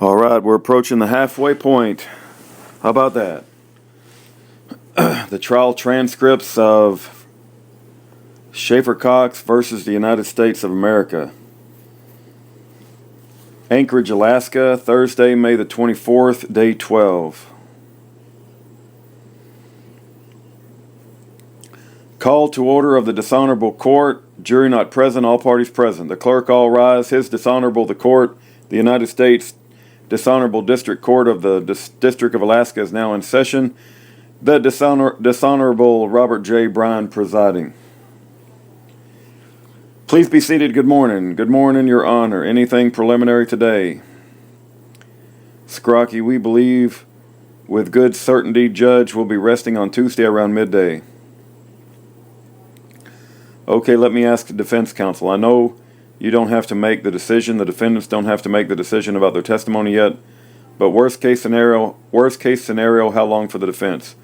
All right, we're approaching the halfway point. How about that? The trial transcripts of Schaefer Cox versus the United States of America. Anchorage, Alaska, Thursday, May the 24th, day 12. Call to order of the dishonorable court. Jury not present, all parties present. The clerk all rise. His dishonorable the court. The United States Dishonorable District Court of the District of Alaska is now in session. The Dishonorable Robert J. Bryan presiding. Please be seated. Good morning. Good morning, Your Honor. Anything preliminary today? Scrocky, we believe with good certainty judge will be resting on Tuesday around midday. Okay, let me ask the defense counsel. I know you don't have to make the decision. The defendants don't have to make the decision about their testimony yet. But worst case scenario, how long for the defense?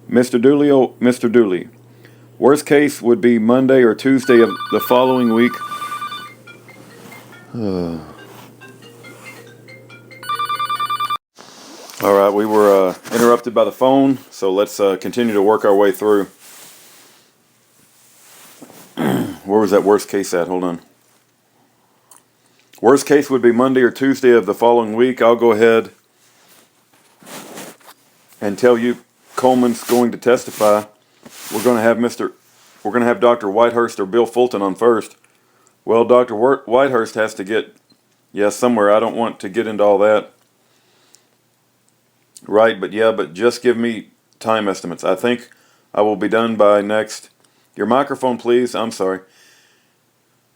Mr. Dooley, worst case would be Monday or Tuesday of the following week. All right, we were interrupted by the phone, so let's continue to work our way through. Where was that worst case at? Hold on. Worst case would be Monday or Tuesday of the following week. I'll go ahead and tell you Coleman's going to testify. We're going to have Dr. Whitehurst or Bill Fulton on first. Well, Dr. Whitehurst has to get somewhere. I don't want to get into all that. Right, but just give me time estimates. I think I will be done by next. Your microphone, please. I'm sorry.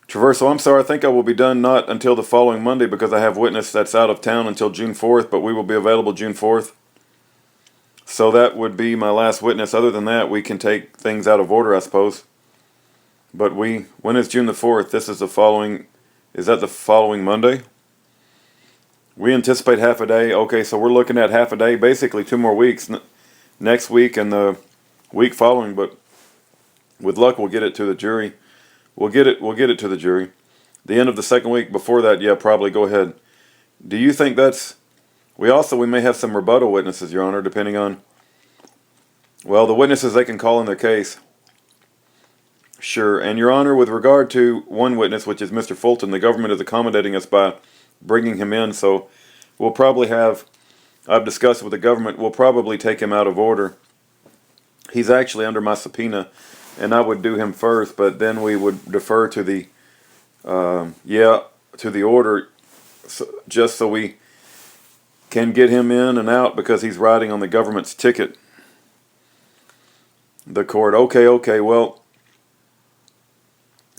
Traversal, I'm sorry, I think I will be done not until the following Monday because I have witness that's out of town until June 4th, but we will be available June 4th. So that would be my last witness. Other than that, we can take things out of order, I suppose. But when is June the 4th? Is that the following Monday? We anticipate half a day. Okay, so we're looking at half a day, basically 2 more weeks, next week and the week following, but with luck, we'll get it to the jury. We'll get it to the jury. The end of the second week. Before that, probably go ahead. Do you think that's... We may have some rebuttal witnesses, Your Honor, depending on... Well, the witnesses they can call in their case. Sure. And Your Honor, with regard to one witness, which is Mr. Fulton, the government is accommodating us by bringing him in, so we'll probably have... I've discussed with the government, we'll probably take him out of order. He's actually under my subpoena, and I would do him first, but then we would defer to the order, just so we can get him in and out because he's riding on the government's ticket. The court, okay, well,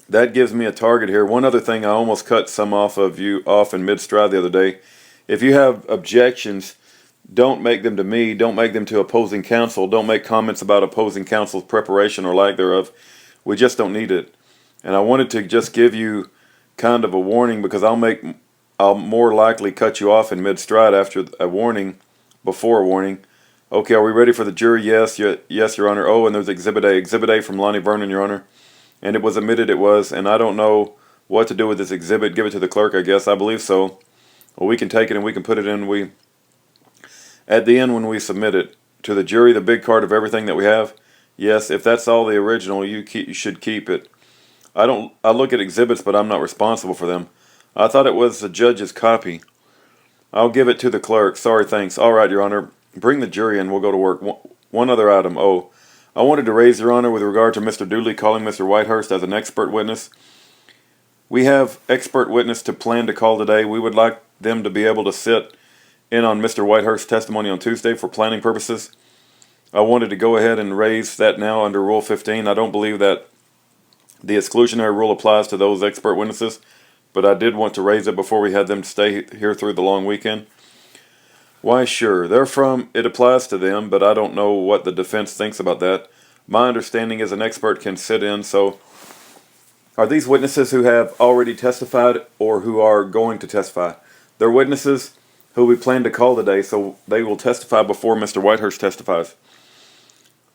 that gives me a target here. One other thing, I almost cut some off in mid-stride the other day. If you have objections, don't make them to me. Don't make them to opposing counsel. Don't make comments about opposing counsel's preparation or lack thereof. We just don't need it. And I wanted to just give you kind of a warning because I'll more likely cut you off in mid-stride after a warning, before a warning. Okay, are we ready for the jury? Yes, Your Honor. Oh, and there's Exhibit A. Exhibit A from Lonnie Vernon, Your Honor. And it was admitted it was, and I don't know what to do with this exhibit. Give it to the clerk, I guess. I believe so. Well, we can take it and we can put it in. At the end when we submit it to the jury, the big card of everything that we have, yes, if that's all the original, you should keep it. I look at exhibits, but I'm not responsible for them. I thought it was the judge's copy. I'll give it to the clerk. Sorry, thanks. All right, Your Honor. Bring the jury in. We'll go to work. One other item. Oh, I wanted to raise, Your Honor, with regard to Mr. Dooley calling Mr. Whitehurst as an expert witness. We have expert witness to plan to call today. We would like them to be able to sit in on Mr. Whitehurst's testimony on Tuesday for planning purposes. I wanted to go ahead and raise that now under Rule 15. I don't believe that the exclusionary rule applies to those expert witnesses, but I did want to raise it before we had them stay here through the long weekend. Why, sure, it applies to them, but I don't know what the defense thinks about that. My understanding is an expert can sit in, so are these witnesses who have already testified or who are going to testify? They're witnesses who we plan to call today, so they will testify before Mr. Whitehurst testifies.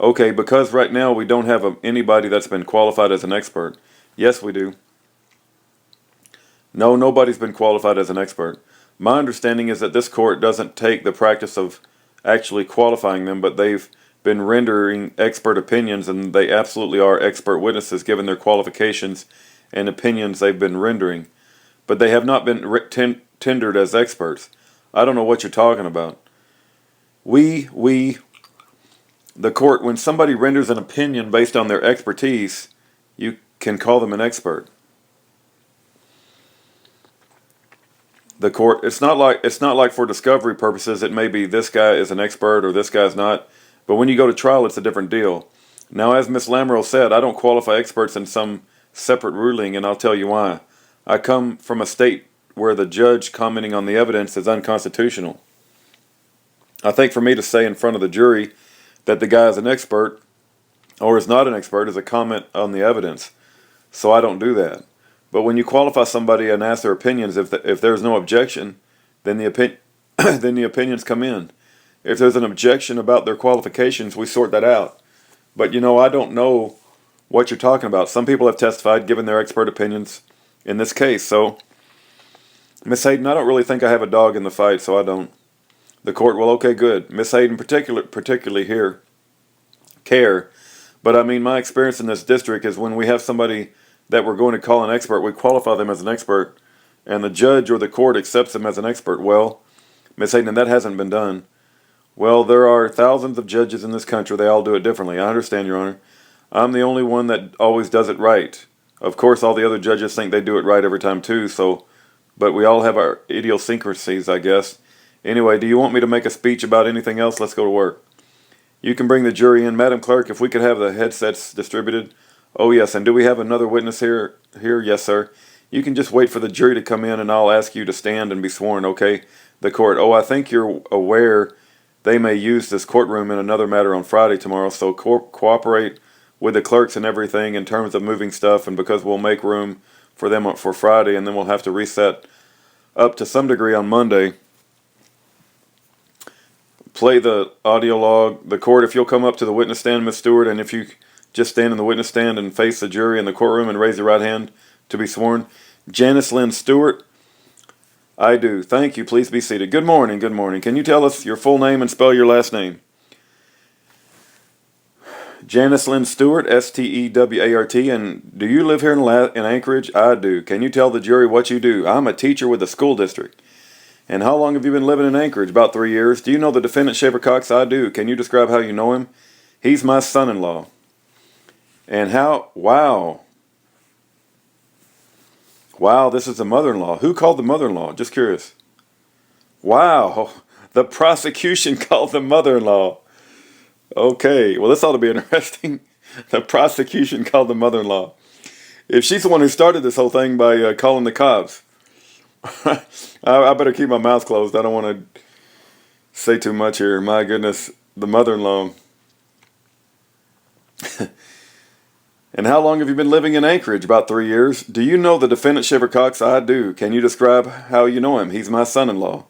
Okay, because right now we don't have anybody that's been qualified as an expert. Yes, we do. No, nobody's been qualified as an expert. My understanding is that this court doesn't take the practice of actually qualifying them, but they've been rendering expert opinions, and they absolutely are expert witnesses given their qualifications and opinions they've been rendering. But they have not been tendered as experts. I don't know what you're talking about. The court, when somebody renders an opinion based on their expertise, you can call them an expert. The court, it's not like for discovery purposes, it may be this guy is an expert or this guy's not. But when you go to trial, it's a different deal. Now, as Ms. Lamoureux said, I don't qualify experts in some separate ruling, and I'll tell you why. I come from a state where the judge commenting on the evidence is unconstitutional. I think for me to say in front of the jury that the guy is an expert or is not an expert is a comment on the evidence. So I don't do that. But when you qualify somebody and ask their opinions, if there's no objection, then then the opinions come in. If there's an objection about their qualifications, we sort that out. But I don't know what you're talking about. Some people have testified, given their expert opinions in this case. So, Miss Hayden, I don't really think I have a dog in the fight, so I don't. The court, well, okay, good. Miss Hayden particularly here care. But I mean, my experience in this district is when we have somebody that we're going to call an expert, we qualify them as an expert, and the judge or the court accepts them as an expert. Well, Miss Hayden, that hasn't been done. Well, there are thousands of judges in this country. They all do it differently. I understand, Your Honor. I'm the only one that always does it right. Of course, all the other judges think they do it right every time too, but we all have our idiosyncrasies, I guess. Anyway, do you want me to make a speech about anything else? Let's go to work. You can bring the jury in. Madam Clerk, if we could have the headsets distributed. Oh, yes, and do we have another witness here? Yes, sir. You can just wait for the jury to come in, and I'll ask you to stand and be sworn, okay? The court, I think you're aware they may use this courtroom in another matter on Friday tomorrow, so cooperate with the clerks and everything in terms of moving stuff, and because we'll make room for them for Friday, and then we'll have to reset up to some degree on Monday. Play the audio log. The court, if you'll come up to the witness stand, Ms. Stewart, and if you just stand in the witness stand and face the jury in the courtroom and raise your right hand to be sworn. Janice Lynn Stewart. I do. Thank you. Please be seated. Good morning. Good morning. Can you tell us your full name and spell your last name? Janice Lynn Stewart, Stewart, and do you live here in Anchorage? I do. Can you tell the jury what you do? I'm a teacher with the school district. And how long have you been living in Anchorage? About 3 years. Do you know the defendant, Shaver Cox? I do. Can you describe how you know him? He's my son-in-law. And how? Wow. Wow, this is the mother-in-law. Who called the mother-in-law? Just curious. Wow. The prosecution called the mother-in-law. Okay, well, this ought to be interesting. The prosecution called the mother-in-law. If she's the one who started this whole thing by calling the cops, I better keep my mouth closed. I don't want to say too much here. My goodness, the mother-in-law. And how long have you been living in Anchorage? About 3 years. Do you know the defendant, Shiver Cox? I do. Can you describe how you know him? He's my son-in-law.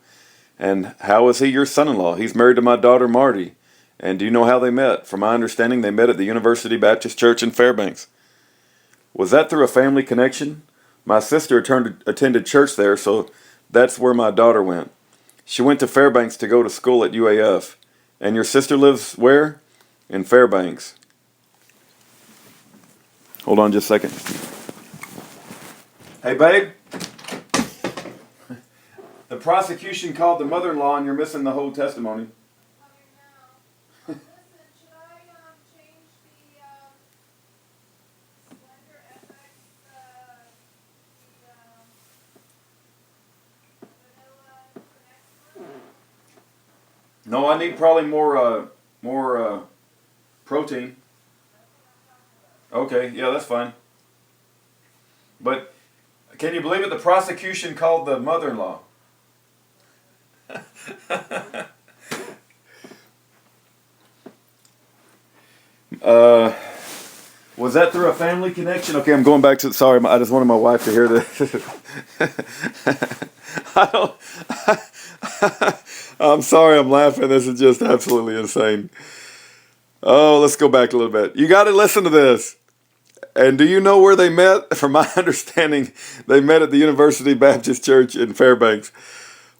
And how is he your son-in-law? He's married to my daughter, Marty. And do you know how they met? From my understanding, they met at the University Baptist Church in Fairbanks. Was that through a family connection? My sister attended church there, so that's where my daughter went. She went to Fairbanks to go to school at UAF. And your sister lives where? In Fairbanks. Hold on just a second. Hey, babe. The prosecution called the mother-in-law and you're missing the whole testimony. Listen, should I change the Slender FX, vanilla for next month? No, I need probably more protein. Okay, yeah, that's fine. But can you believe it? The prosecution called the mother-in-law. Was that through a family connection? Okay, I'm going back to. Sorry, I just wanted my wife to hear this. I'm sorry, I'm laughing. This is just absolutely insane. Oh, let's go back a little bit. You got to listen to this. And do you know where they met? From my understanding, they met at the University Baptist Church in Fairbanks.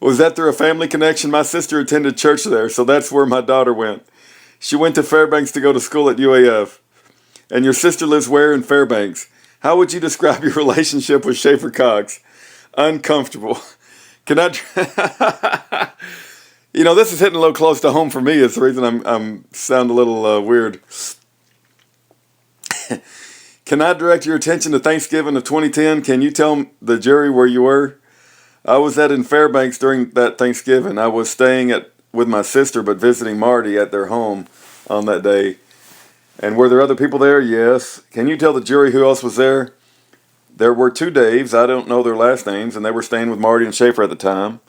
Was that through a family connection? My sister attended church there, so that's where my daughter went. She went to Fairbanks to go to school at UAF. And your sister lives where in Fairbanks? How would you describe your relationship with Schaefer Cox? Uncomfortable. Can I? This is hitting a little close to home for me. It's the reason I'm sound a little weird. Can I direct your attention to Thanksgiving of 2010? Can you tell the jury where you were? I was in Fairbanks during that Thanksgiving. I was staying with my sister, but visiting Marty at their home on that day. And were there other people there? Yes. Can you tell the jury who else was there? There were 2 Daves. I don't know their last names, and they were staying with Marty and Schaefer at the time.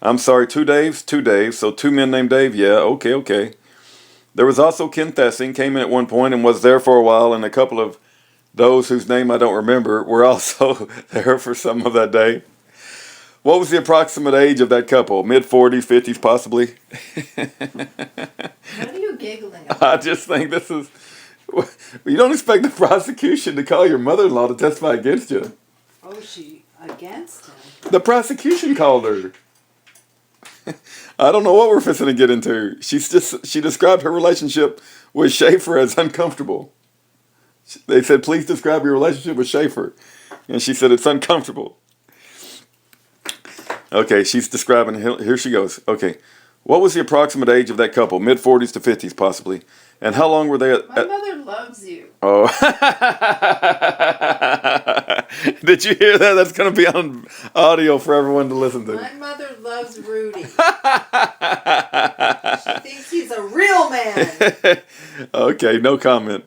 I'm sorry, 2 Daves? 2 Daves. So 2 men named Dave? Yeah, okay. There was also Ken Thessing, came in at one point and was there for a while, and a couple of those whose name I don't remember were also there for some of that day. What was the approximate age of that couple? Mid-40s, 50s, possibly? What are you giggling about? I just think this is... You don't expect the prosecution to call your mother-in-law to testify against you. Oh, she against him? The prosecution called her. I don't know what we're fixing to get into. She described her relationship with Schaefer as uncomfortable. They said, please describe your relationship with Schaefer. And she said, it's uncomfortable. Okay, she's describing, here she goes. Okay, what was the approximate age of that couple? Mid-40s to 50s, possibly. And how long were they at... My mother loves you. Oh. Did you hear that? That's going to be on audio for everyone to listen to. My mother loves Rudy. She thinks he's a real man. Okay, no comment.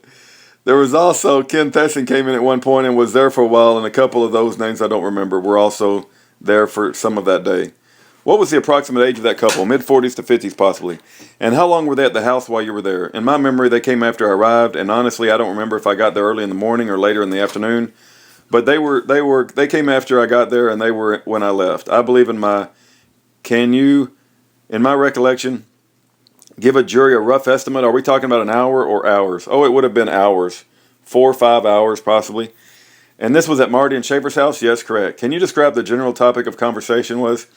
There was also Ken Thessing came in at one point and was there for a while, and a couple of those names I don't remember were also there for some of that day. What was the approximate age of that couple? Mid-40s to 50s, possibly. And how long were they at the house while you were there? In my memory, they came after I arrived, and honestly, I don't remember if I got there early in the morning or later in the afternoon. But they came after I got there, and they were when I left. I believe in my recollection, give a jury a rough estimate? Are we talking about an hour or hours? Oh, it would have been hours. 4 or 5 hours, possibly. And this was at Marty and Schaefer's house? Yes, correct. Can you describe the general topic of conversation was?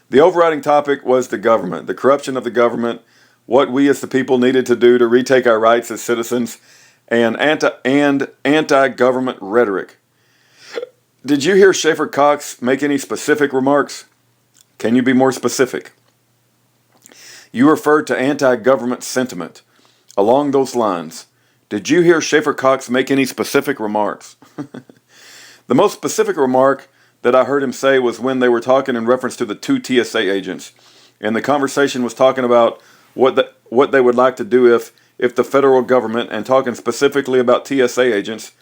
The overriding topic was the government, the corruption of the government, what we as the people needed to do to retake our rights as citizens, and anti-government rhetoric. Did you hear Schaefer Cox make any specific remarks? Can you be more specific? You referred to anti-government sentiment. Along those lines, did you hear Schaefer Cox make any specific remarks? The most specific remark that I heard him say was when they were talking in reference to the 2 TSA agents. And the conversation was talking about what they would like to do if the federal government, and talking specifically about TSA agents,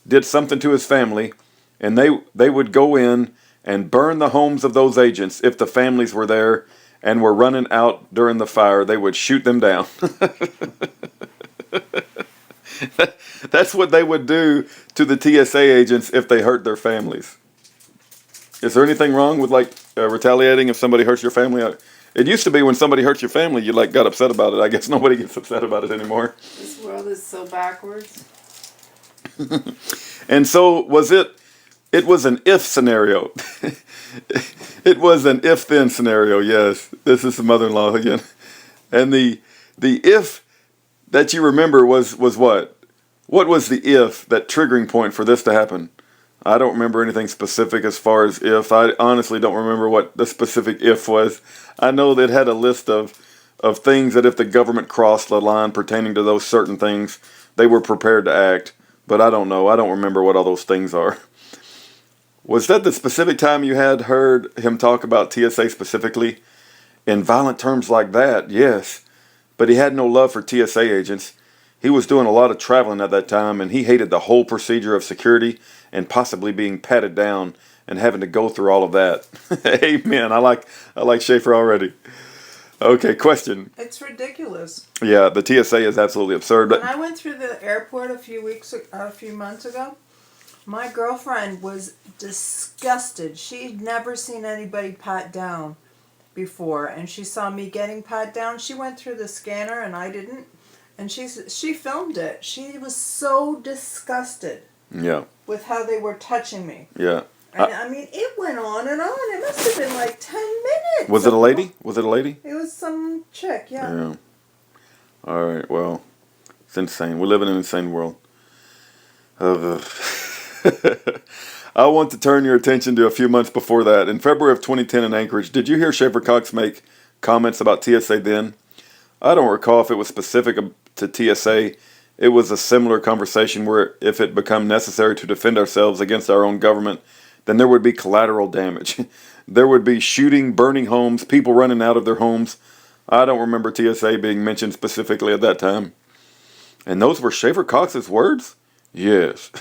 did something to his family, and they would go in and burn the homes of those agents if the families were there and were running out during the fire. They would shoot them down. That's what they would do to the TSA agents if they hurt their families. Is there anything wrong with retaliating if somebody hurts your family? It used to be when somebody hurts your family, you got upset about it. I guess nobody gets upset about it anymore. This world is so backwards. And so was it. It was an if scenario. It was an if-then scenario. Yes, this is the mother-in-law again. And the if that you remember was what? What was the if, that triggering point for this to happen? I don't remember anything specific as far as if. I honestly don't remember what the specific if was. I know that it had a list of things that if the government crossed the line pertaining to those certain things, they were prepared to act. But I don't know. I don't remember what all those things are. Was that the specific time you had heard him talk about TSA specifically? In violent terms like that, yes. But he had no love for TSA agents. He was doing a lot of traveling at that time, and he hated the whole procedure of security and possibly being patted down and having to go through all of that. Amen. I like Schaefer already. Okay, question. It's ridiculous. Yeah, the TSA is absolutely absurd. When I went through the airport a few months ago, my girlfriend was disgusted. She'd never seen anybody pat down before, and she saw me getting pat down. She went through the scanner, and I didn't. And she filmed it. She was so disgusted Yeah. with how they were touching me. Yeah. And I mean, it went on and on. It must have been like 10 minutes. Was it a lady? Was it a lady? It was some chick, yeah. Yeah. All right. Well, it's insane. We live in an insane world. Ugh. I want to turn your attention to a few months before that. In February of 2010 in Anchorage, did you hear Schaefer Cox make comments about TSA then? I don't recall if it was specific to TSA. It was a similar conversation where if it become necessary to defend ourselves against our own government, then there would be collateral damage. There would be shooting, burning homes, people running out of their homes. I don't remember TSA being mentioned specifically at that time. And those were Schaefer Cox's words? Yes.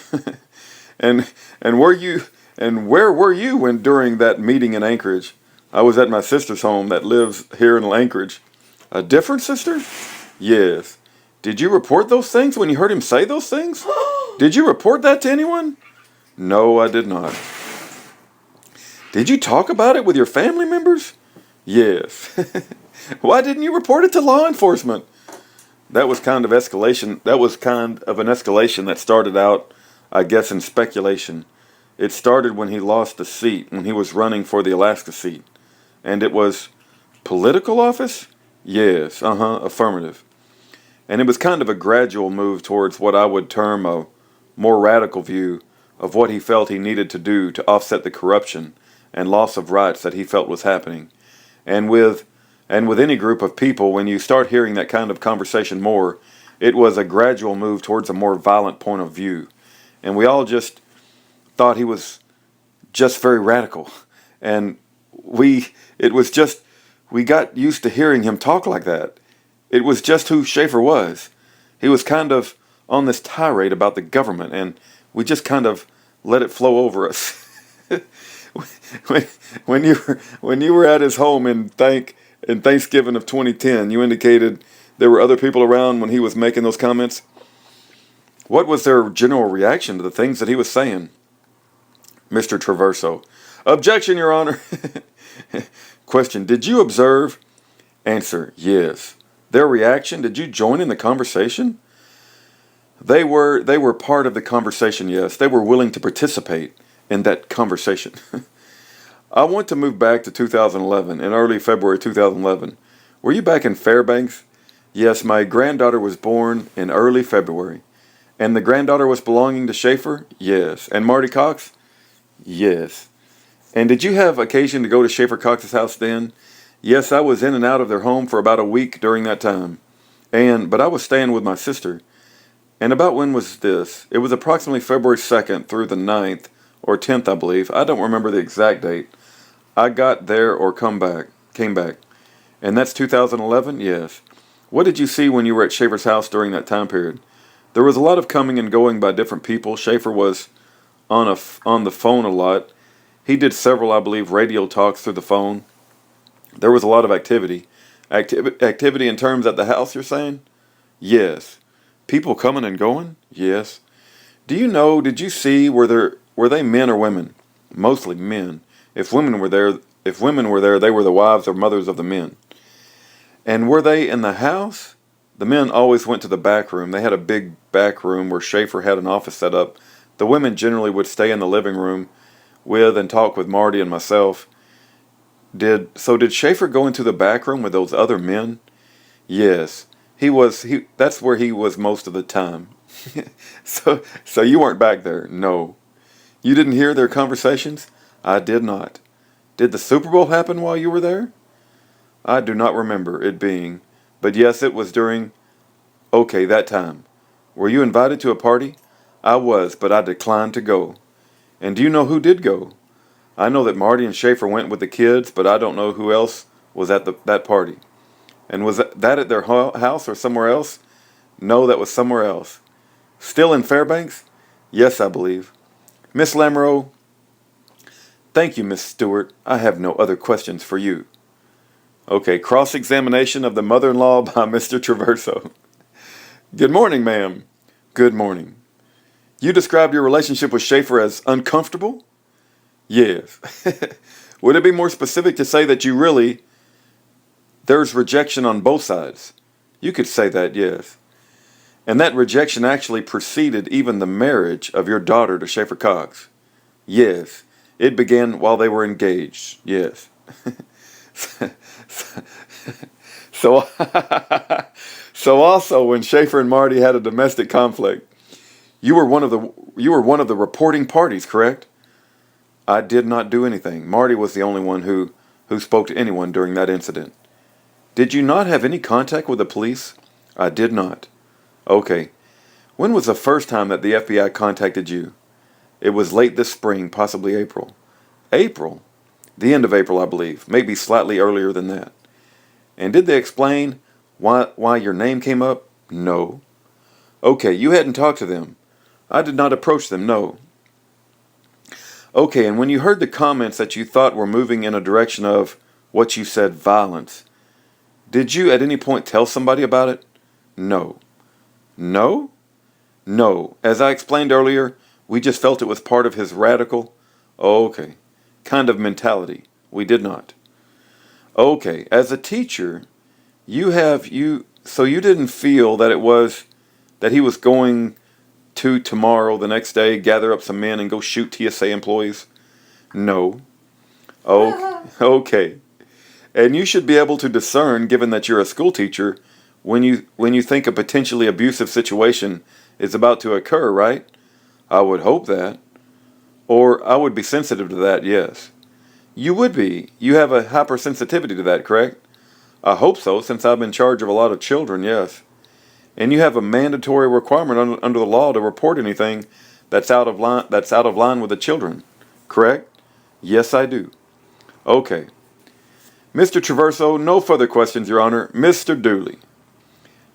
and where were you when during that meeting in Anchorage? I was at my sister's home that lives here in Anchorage. A different sister? Yes. Did you report those things when you heard him say those things? Did you report that to anyone? No, I did not. Did you talk about it with your family members? Yes. Why didn't you report it to law enforcement? That was kind of escalation. That was kind of an escalation that started out, I guess, in speculation. It started when he lost the seat, when he was running for the Alaska seat. And it was political office? Yes, affirmative. And it was kind of a gradual move towards what I would term a more radical view of what he felt he needed to do to offset the corruption and loss of rights that he felt was happening. And with any group of people, when you start hearing that kind of conversation more, it was a gradual move towards a more violent point of view. And we all just thought he was just very radical. And we got used to hearing him talk like that. It was just who Schaefer was. He was kind of on this tirade about the government, and we just kind of let it flow over us. when you were at his home in Thanksgiving of 2010, you indicated there were other people around when he was making those comments. What was their general reaction to the things that he was saying? Mr. Traverso. Objection, Your Honor. Question. Did you observe? Answer. Yes. Their reaction? Did you join in the conversation? They were part of the conversation, yes. They were willing to participate in that conversation. I want to move back to 2011, in early February 2011. Were you back in Fairbanks? Yes, my granddaughter was born in early February. And the granddaughter was belonging to Schaefer? Yes. And Marty Cox? Yes. And did you have occasion to go to Schaefer Cox's house then? Yes, I was in and out of their home for about a week during that time. But I was staying with my sister. And about when was this? It was approximately February 2nd through the 9th, or 10th, I believe. I don't remember the exact date. I got there or came back. And that's 2011? Yes. What did you see when you were at Schaefer's house during that time period? There was a lot of coming and going by different people. Schaefer was on the phone a lot. He did several, I believe, radio talks through the phone. There was a lot of activity. Activity in terms at the house, you're saying? Yes. People coming and going? Yes. Did you see, were they men or women? Mostly men. If women were there, they were the wives or mothers of the men. And were they in the house? The men always went to the back room. They had a big back room where Schaefer had an office set up. The women generally would stay in the living room with and talk with Marty and myself. Did Schaefer go into the back room with those other men? Yes. That's where he was most of the time. So you weren't back there? No. You didn't hear their conversations? I did not. Did the Super Bowl happen while you were there? I do not remember it being, but yes, it was during, that time. Were you invited to a party? I was, but I declined to go. And do you know who did go? I know that Marty and Schaefer went with the kids, but I don't know who else was at that party. And was that at their house or somewhere else? No, that was somewhere else. Still in Fairbanks? Yes, I believe. Miss Lamoureux, thank you, Miss Stewart. I have no other questions for you. Okay, cross-examination of the mother-in-law by Mr. Traverso. Good morning, ma'am. Good morning. You described your relationship with Schaefer as uncomfortable? Yes. Would it be more specific to say that there's rejection on both sides? You could say that, yes. And that rejection actually preceded even the marriage of your daughter to Schaefer Cox? Yes. It began while they were engaged. Yes. So, so also when Schaefer and Marty had a domestic conflict, you were one of the reporting parties, correct? I did not do anything. Marty was the only one who spoke to anyone during that incident. Did you not have any contact with the police? I did not. Okay. When was the first time that the FBI contacted you? It was late this spring, possibly April. April? The end of April, I believe. Maybe slightly earlier than that. And did they explain why your name came up? No. Okay, you hadn't talked to them. I did not approach them, no. Okay, and when you heard the comments that you thought were moving in a direction of, what you said, violence, did you at any point tell somebody about it? No. No? No. As I explained earlier, we just felt it was part of his radical, okay, kind of mentality. We did not. Okay, as a teacher, so you didn't feel that he was going to tomorrow, the next day, gather up some men and go shoot TSA employees? No. Okay. And you should be able to discern, given that you're a school teacher, when you think a potentially abusive situation is about to occur, right? I would hope that. Or I would be sensitive to that, yes. You would be. You have a hypersensitivity to that, correct? I hope so, since I'm in charge of a lot of children, yes. And you have a mandatory requirement under the law to report anything that's out of line with the children, correct? Yes, I do. Okay. Mr. Traverso, no further questions, Your Honor. Mr. Dooley.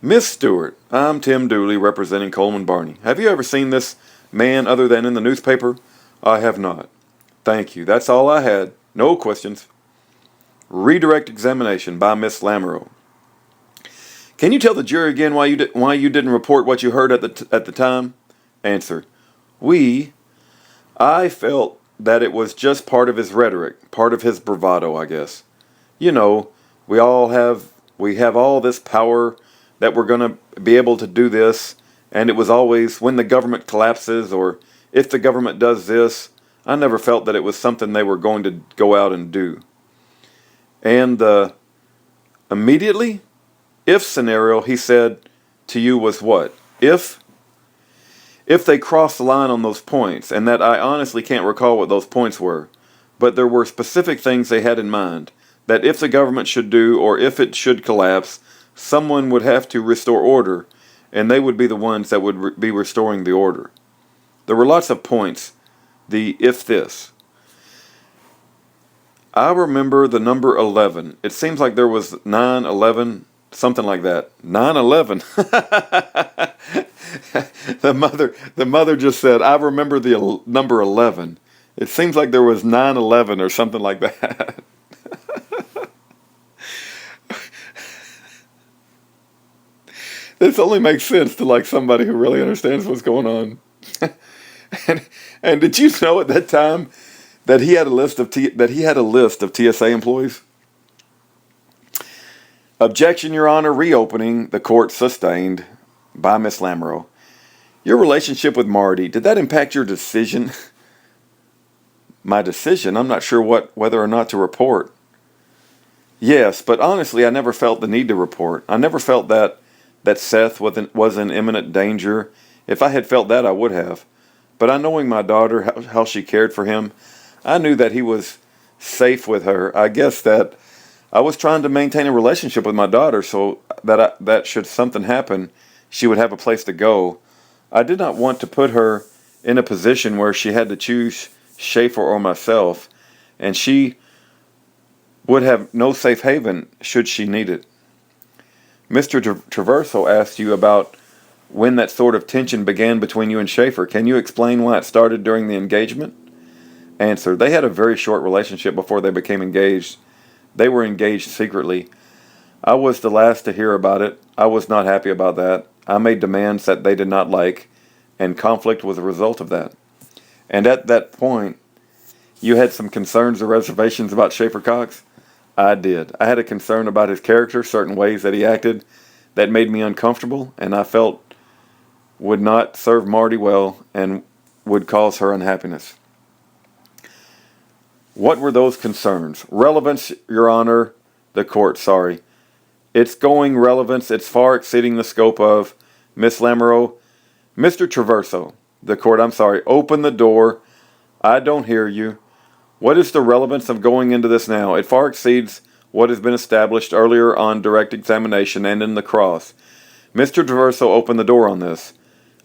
Miss Stewart, I'm Tim Dooley, representing Coleman Barney. Have you ever seen this man other than in the newspaper? I have not. Thank you. That's all I had. No questions. Redirect examination by Miss Lamoureux. Can you tell the jury again why you didn't report what you heard at the time? Answer. I felt that it was just part of his rhetoric, part of his bravado, I guess. You know, we have all this power that we're going to be able to do this, and it was always when the government collapses or if the government does this. I never felt that it was something they were going to go out and do. And the immediately, if scenario he said to you was what? If they crossed the line on those points, and that I honestly can't recall what those points were, but there were specific things they had in mind, that if the government should do or if it should collapse, someone would have to restore order, and they would be the ones that would be restoring the order. There were lots of points. The if this. I remember the number 11. It seems like there was 9, 11, something like that. 9/11. The mother just said, I remember the number 11. It seems like there was 9/11 or something like that. This only makes sense to like somebody who really understands what's going on. And did you know at that time that he had a list of TSA employees? Objection, Your Honor. Reopening. The court sustained by Miss Lamoureux. Your relationship with Marty, did that impact your decision? My decision? I'm not sure whether or not to report. Yes, but honestly, I never felt the need to report. I never felt that Seth was in imminent danger. If I had felt that, I would have. But knowing my daughter, how she cared for him, I knew that he was safe with her. I guess that I was trying to maintain a relationship with my daughter so that should something happen, she would have a place to go. I did not want to put her in a position where she had to choose Schaefer or myself, and she would have no safe haven should she need it. Mr. Traverso asked you about when that sort of tension began between you and Schaefer. Can you explain why it started during the engagement? Answer. They had a very short relationship before they became engaged. They were engaged secretly. I was the last to hear about it. I was not happy about that. I made demands that they did not like, and conflict was a result of that. And at that point, you had some concerns or reservations about Schaefer Cox? I did. I had a concern about his character, certain ways that he acted that made me uncomfortable, and I felt would not serve Marty well and would cause her unhappiness. What were those concerns? Relevance, Your Honor, the court, sorry. It's going relevance, it's far exceeding the scope of Miss Lamoureux. Mr. Traverso, the court, I'm sorry, open the door. I don't hear you. What is the relevance of going into this now? It far exceeds what has been established earlier on direct examination and in the cross. Mr. Traverso opened the door on this.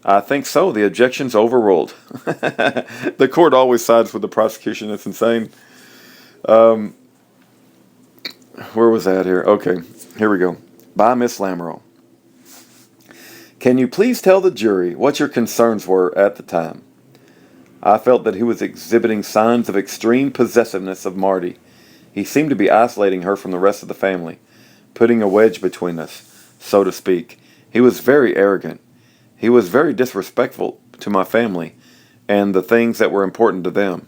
I think so. The objection's overruled. The court always sides with the prosecution. It's insane. Where was that here? Okay, here we go. By Miss Lamoureux. Can you please tell the jury what your concerns were at the time? I felt that he was exhibiting signs of extreme possessiveness of Marty. He seemed to be isolating her from the rest of the family, putting a wedge between us, so to speak. He was very arrogant. He was very disrespectful to my family and the things that were important to them.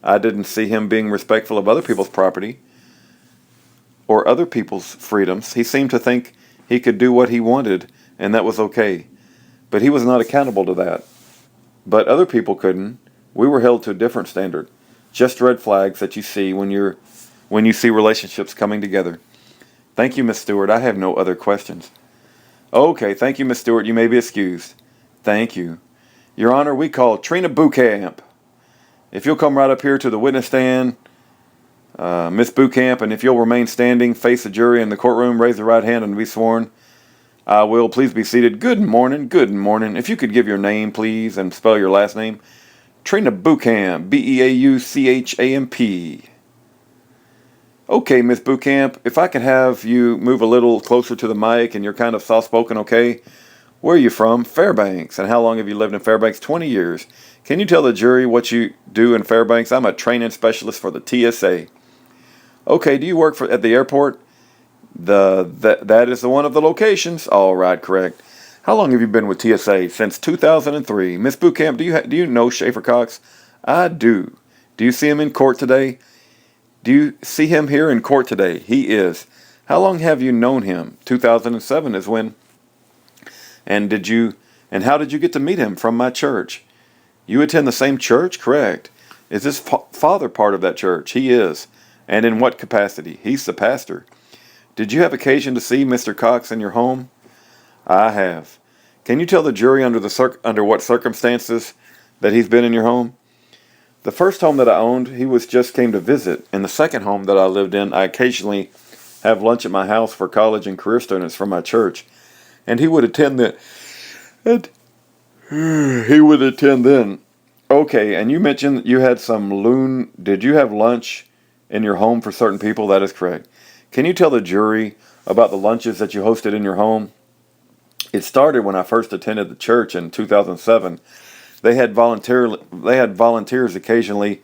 I didn't see him being respectful of other people's property or other people's freedoms. He seemed to think he could do what he wanted, and that was okay. But he was not accountable to that. But other people couldn't. We were held to a different standard. Just red flags that you see when you see relationships coming together. Thank you, Miss Stewart. I have no other questions. Okay, thank you, Miss Stewart. You may be excused. Thank you. Your Honor, we call Trina Bucamp. If you'll come right up here to the witness stand, Miss Bucamp, and if you'll remain standing, face the jury in the courtroom, raise the right hand and be sworn. I will. Please be seated. Good morning. Good morning. If you could give your name, please, and spell your last name. Trina Bucamp. Beauchamp. Okay, Miss Bucamp, if I could have you move a little closer to the mic and you're kind of soft-spoken, okay? Where are you from? Fairbanks. And how long have you lived in Fairbanks? 20 years. Can you tell the jury what you do in Fairbanks? I'm a training specialist for the TSA. Okay, do you work at the airport? That is the one of the locations. All right, correct. How long have you been with TSA? Since 2003. Miss Bucamp, do you know Schaefer Cox? I do. Do you see him in court today? Do you see him here in court today? He is. How long have you known him? 2007 is when. And how did you get to meet him? From my church. You attend the same church? Correct. Is this father part of that church? He is. And in what capacity? He's the pastor. Did you have occasion to see Mr. Cox in your home? I have. Can you tell the jury under what circumstances that he's been in your home? The first home that I owned, he just came to visit. In the second home that I lived in, I occasionally have lunch at my house for college and career students from my church. And he would attend then. Okay, and you mentioned you had did you have lunch in your home for certain people? That is correct. Can you tell the jury about the lunches that you hosted in your home? It started when I first attended the church in 2007. They had volunteers occasionally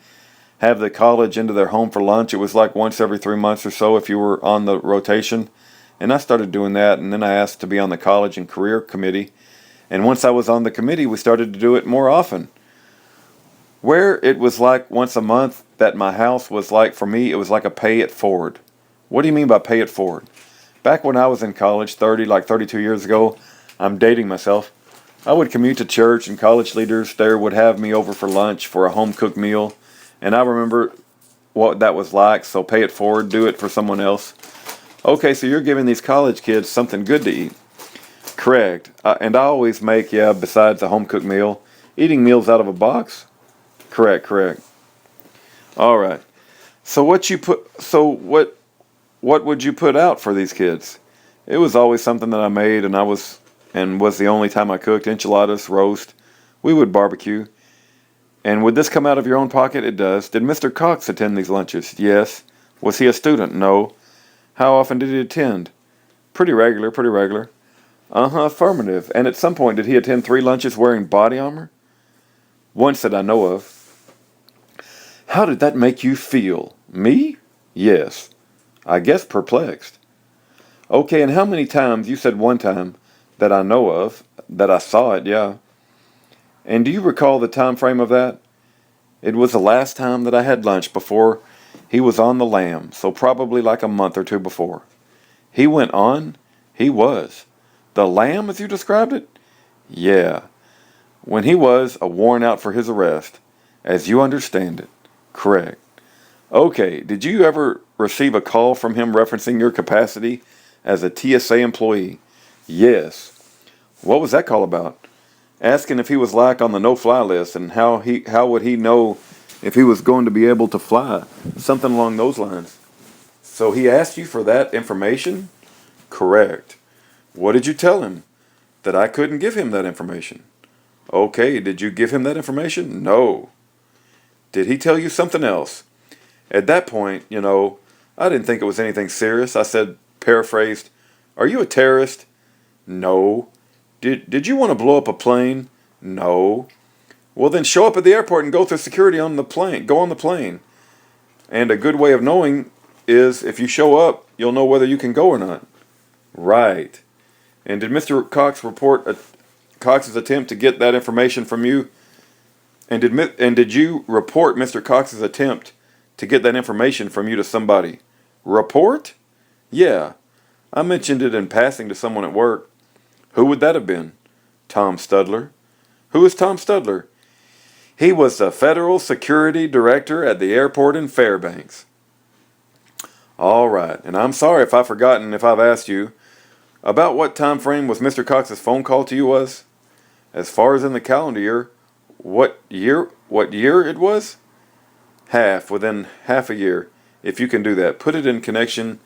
have the college into their home for lunch. It was like once every 3 months or so if you were on the rotation. And I started doing that, and then I asked to be on the college and career committee. And once I was on the committee, we started to do it more often. Where it was like once a month, that my house was like, for me, it was like a pay it forward. What do you mean by pay it forward? Back when I was in college, 32 years ago, I'm dating myself, I would commute to church, and college leaders there would have me over for lunch for a home-cooked meal. And I remember what that was like, so pay it forward, do it for someone else. Okay, so you're giving these college kids something good to eat. Correct. And I always make, besides a home-cooked meal, eating meals out of a box. Correct. All right. So what would you put out for these kids? It was always something that I made, and was the only time I cooked. Enchiladas, roast. We would barbecue. And would this come out of your own pocket? It does. Did Mr. Cox attend these lunches? Yes. Was he a student? No. How often did he attend? Pretty regular. Affirmative. And at some point, did he attend 3 lunches wearing body armor? Once that I know of. How did that make you feel? Me? Yes. I guess perplexed. Okay, and how many times? You said 1 time that I know of, that I saw it, yeah. And do you recall the time frame of that? It was the last time that I had lunch before he was on the lam, so probably like a month or 2 before. He went on? He was. The lam, as you described it? Yeah. When he was a warrant out for his arrest, as you understand it. Correct. Okay, did you ever receive a call from him referencing your capacity as a TSA employee? Yes. What was that call about? Asking if he was like on the no-fly list and how would he know if he was going to be able to fly, something along those lines. So he asked you for that information? Correct. What did you tell him? That I couldn't give him that information. Okay, did you give him that information? No. Did he tell you something else? At that point, I didn't think it was anything serious. I said, paraphrased, "Are you a terrorist?" No. Did you want to blow up a plane? No. Well, then show up at the airport and go through security on the plane. Go on the plane. And a good way of knowing is if you show up, you'll know whether you can go or not. Right. And did Mr. Cox report Cox's attempt to get that information from you? And did you report Mr. Cox's attempt to get that information from you to somebody? Report? Yeah. I mentioned it in passing to someone at work. Who would that have been? Tom Studler. Who is Tom Studler? He was the Federal Security Director at the airport in Fairbanks. All right, and I'm sorry if I've forgotten if I've asked you, about what time frame was Mr. Cox's phone call to you was? As far as in the calendar year, what year it was? Within half a year. If you can do that, put it in connection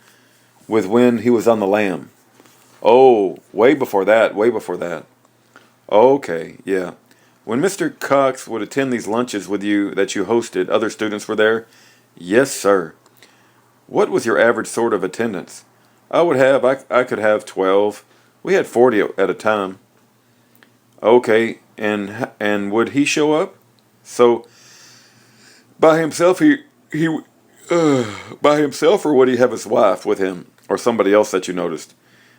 with when he was on the lam. Oh, way before that. Okay, yeah. When Mr. Cox would attend these lunches with you that you hosted, other students were there? Yes, sir. What was your average sort of attendance? I could have 12. We had 40 at a time. Okay, and would he show up? So, by himself, by himself, or would he have his wife with him, or somebody else that you noticed?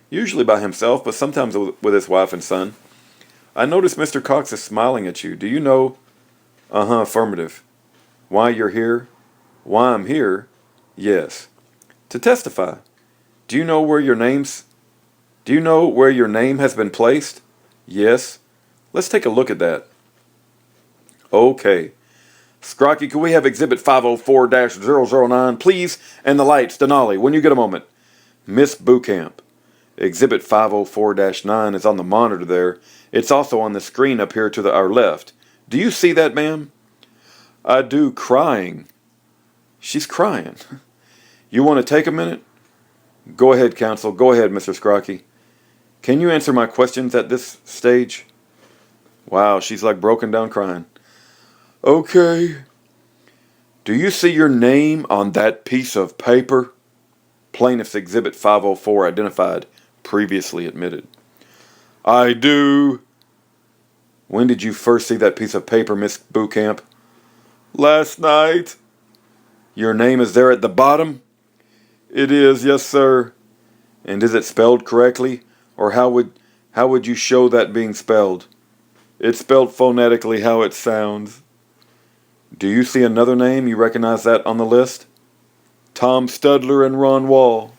Usually by himself, but sometimes with his wife and son. I noticed Mr. Cox is smiling at you. Do you know? Affirmative. Why you're here? Why I'm here? Yes. To testify. Do you know where your name has been placed? Yes. Let's take a look at that. Okay. Scrocky, can we have exhibit 504-009, please? And the lights, Denali, when you get a moment. Miss Boocamp. Exhibit 504-9 is on the monitor there. It's also on the screen up here to our left. Do you see that, ma'am? I do, crying. She's crying. You want to take a minute? Go ahead, counsel. Go ahead, Mr. Scrocky. Can you answer my questions at this stage? Wow, she's like broken down crying. Okay. Do you see your name on that piece of paper? Plaintiff's Exhibit 504 identified, previously admitted. I do. When did you first see that piece of paper, Miss Boocamp? Last night. Your name is there at the bottom? It is, yes, sir. And is it spelled correctly? Or how would you show that being spelled? It's spelled phonetically how it sounds. Do you see another name? You recognize that on the list? Tom Studler and Ron Wall.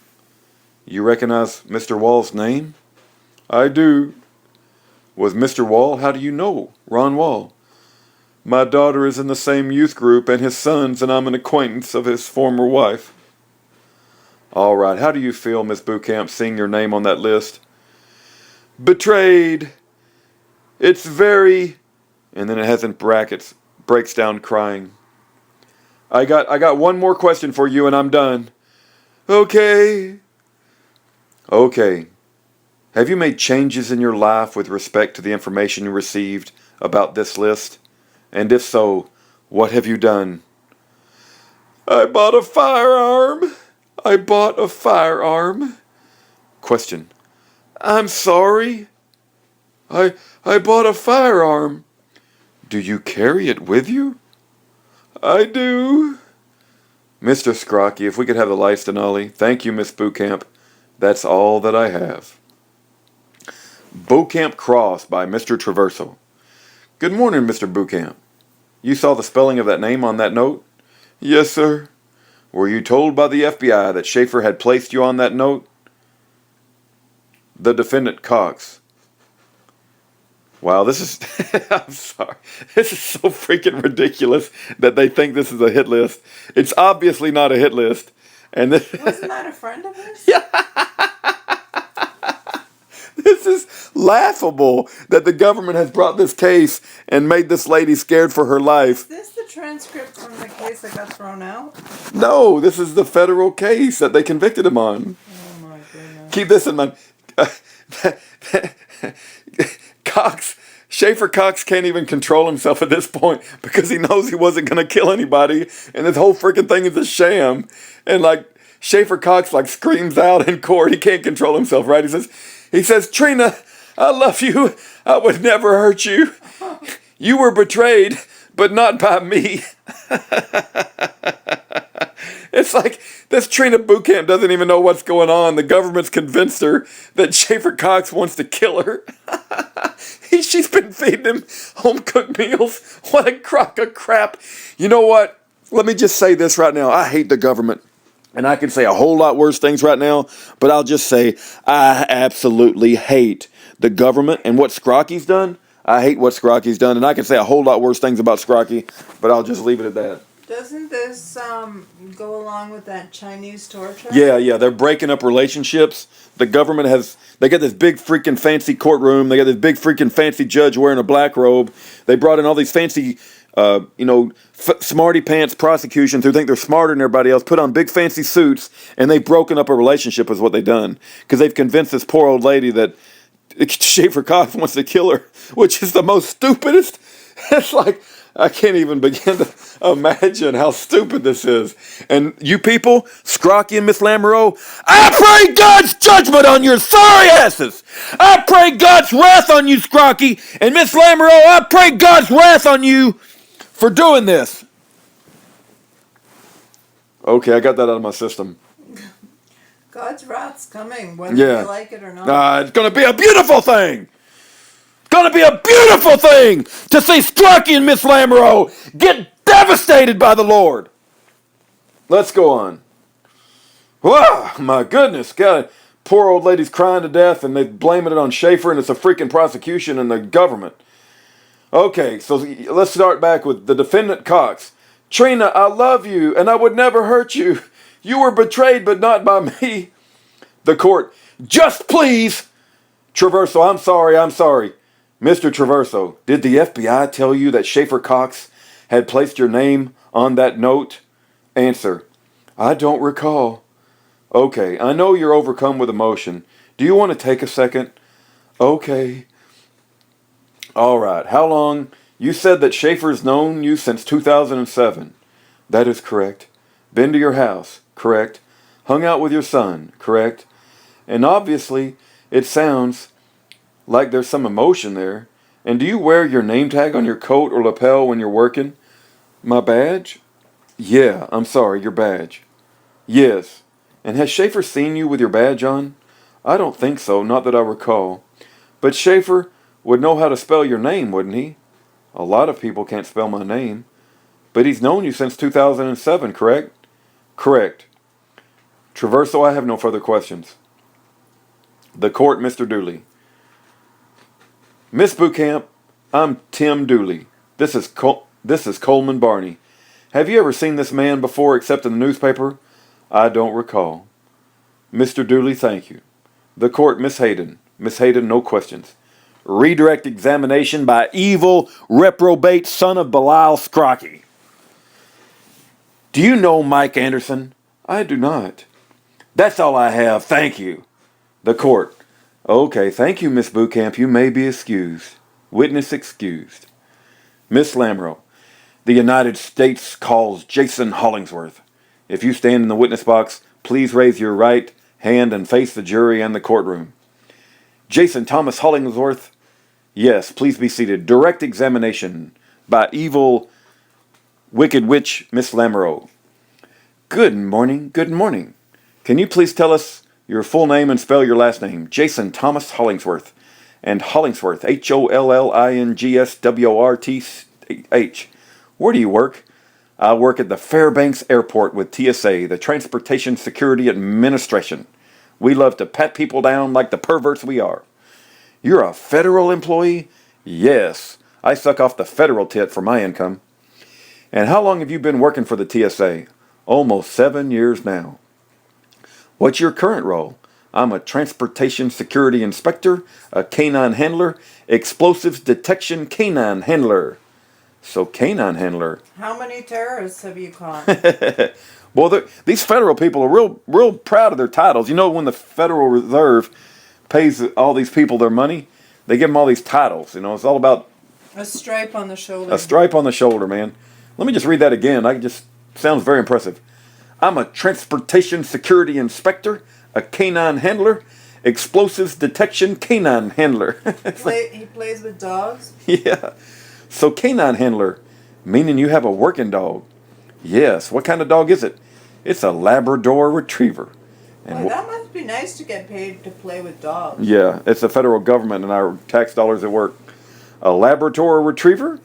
You recognize Mr. Wall's name? I do. Was Mr. Wall? How do you know Ron Wall? My daughter is in the same youth group and his sons, and I'm an acquaintance of his former wife. All right, how do you feel, Miss Boocamp, seeing your name on that list? Betrayed. It's very... And then it has in brackets, breaks down crying. I got one more question for you and I'm done. Okay. Okay. Have you made changes in your life with respect to the information you received about this list? And if so, what have you done? I bought a firearm. Question. I'm sorry. I bought a firearm. Do you carry it with you? I do. Mr. Scrocky, if we could have the lights, Denali. Thank you, Miss Boocamp. That's all that I have. Boocamp Cross by Mr. Traverso. Good morning, Mr. Boocamp. You saw the spelling of that name on that note? Yes, sir. Were you told by the FBI that Schaefer had placed you on that note? The defendant Cox. Wow, this is, I'm sorry. This is so freaking ridiculous that they think this is a hit list. It's obviously not a hit list. And this, Wasn't that a friend of his? yeah, this is laughable that the government has brought this case and made this lady scared for her life. Is this the transcript from the case that got thrown out? No, this is the federal case that they convicted him on. Oh my goodness. Keep this in mind. Schaefer Cox can't even control himself at this point because he knows he wasn't going to kill anybody, and this whole freaking thing is a sham. And like Schaefer Cox like screams out in court, he can't control himself, right? He says, Trina, I love you. I would never hurt you. You were betrayed, but not by me. It's like this Trina Bootcamp doesn't even know what's going on. The government's convinced her that Schaefer Cox wants to kill her. She's been feeding him home-cooked meals. What a crock of crap. You know what? Let me just say this right now. I hate the government. And I can say a whole lot worse things right now, but I'll just say I absolutely hate the government and what Scrocky's done. I hate what Scrocky's done, and I can say a whole lot worse things about Scrocky, but I'll just leave it at that. Doesn't this go along with that Chinese torture? Yeah, they're breaking up relationships. The government they got this big freaking fancy courtroom. They got this big freaking fancy judge wearing a black robe. They brought in all these fancy, smarty pants prosecutions who think they're smarter than everybody else, put on big fancy suits, and they've broken up a relationship is what they've done. Because they've convinced this poor old lady that Schaefer Cox wants to kill her, which is the most stupidest. It's like, I can't even begin to imagine how stupid this is. And you people, Scrocky and Miss Lamoureux, I pray God's judgment on your sorry asses. I pray God's wrath on you, Scrocky. And Miss Lamoureux, I pray God's wrath on you for doing this. Okay, I got that out of my system. God's wrath's coming, whether Yeah. you like it or not. It's going to be a beautiful thing. Gonna be a beautiful thing to see Scrocky and Miss Lamoureux get devastated by the Lord. Let's go on. Wow, my goodness. God, poor old lady's crying to death and they're blaming it on Schaefer and it's a freaking prosecution and the government. Okay, so let's start back with the defendant Cox. Trina, I love you and I would never hurt you. You were betrayed but not by me. The court, just please. Traverso, I'm sorry. Mr. Traverso, did the FBI tell you that Schaefer Cox had placed your name on that note? Answer, I don't recall. Okay, I know you're overcome with emotion. Do you want to take a second? Okay. All right, how long? You said that Schaefer's known you since 2007. That is correct. Been to your house, correct. Hung out with your son, correct. And obviously, it sounds like there's some emotion there. And do you wear your name tag on your coat or lapel when you're working? My badge? Yeah, I'm sorry, your badge. Yes. And has Schaefer seen you with your badge on? I don't think so, not that I recall. But Schaefer would know how to spell your name, wouldn't he? A lot of people can't spell my name. But he's known you since 2007, correct? Correct. Traverso, I have no further questions. The court, Mr. Dooley. Miss Bootcamp, I'm Tim Dooley. This is Coleman Barney. Have you ever seen this man before except in the newspaper? I don't recall. Mr. Dooley, thank you. The court, Miss Hayden. Miss Hayden, no questions. Redirect examination by evil, reprobate son of Belial Scrocky. Do you know Mike Anderson? I do not. That's all I have, thank you. The court. Okay, thank you, Miss Bootcamp. You may be excused. Witness excused. Miss Lamoureux, the United States calls Jason Hollingsworth. If you stand in the witness box, please raise your right hand and face the jury and the courtroom. Jason Thomas Hollingsworth, yes, please be seated. Direct examination by evil, wicked witch, Miss Lamoureux. Good morning, good morning. Can you please tell us your full name and spell your last name? Jason Thomas Hollingsworth. And Hollingsworth, Hollingsworth. Where do you work? I work at the Fairbanks Airport with TSA, the Transportation Security Administration. We love to pat people down like the perverts we are. You're a federal employee? Yes, I suck off the federal tit for my income. And how long have you been working for the TSA? Almost 7 years now. What's your current role? I'm a transportation security inspector, a canine handler, explosives detection canine handler. So canine handler. How many terrorists have you caught? Well, these federal people are real proud of their titles. You know, when the Federal Reserve pays all these people their money, they give them all these titles. You know, it's all about A stripe on the shoulder. a stripe on the shoulder, man. Let me just read that again. Sounds very impressive. I'm a transportation security inspector, a canine handler, explosives detection canine handler. He plays with dogs. Yeah. So canine handler, meaning you have a working dog. Yes. What kind of dog is it? It's a Labrador Retriever. And Boy, that must be nice to get paid to play with dogs. yeah, it's the federal government and our tax dollars at work. A Labrador Retriever?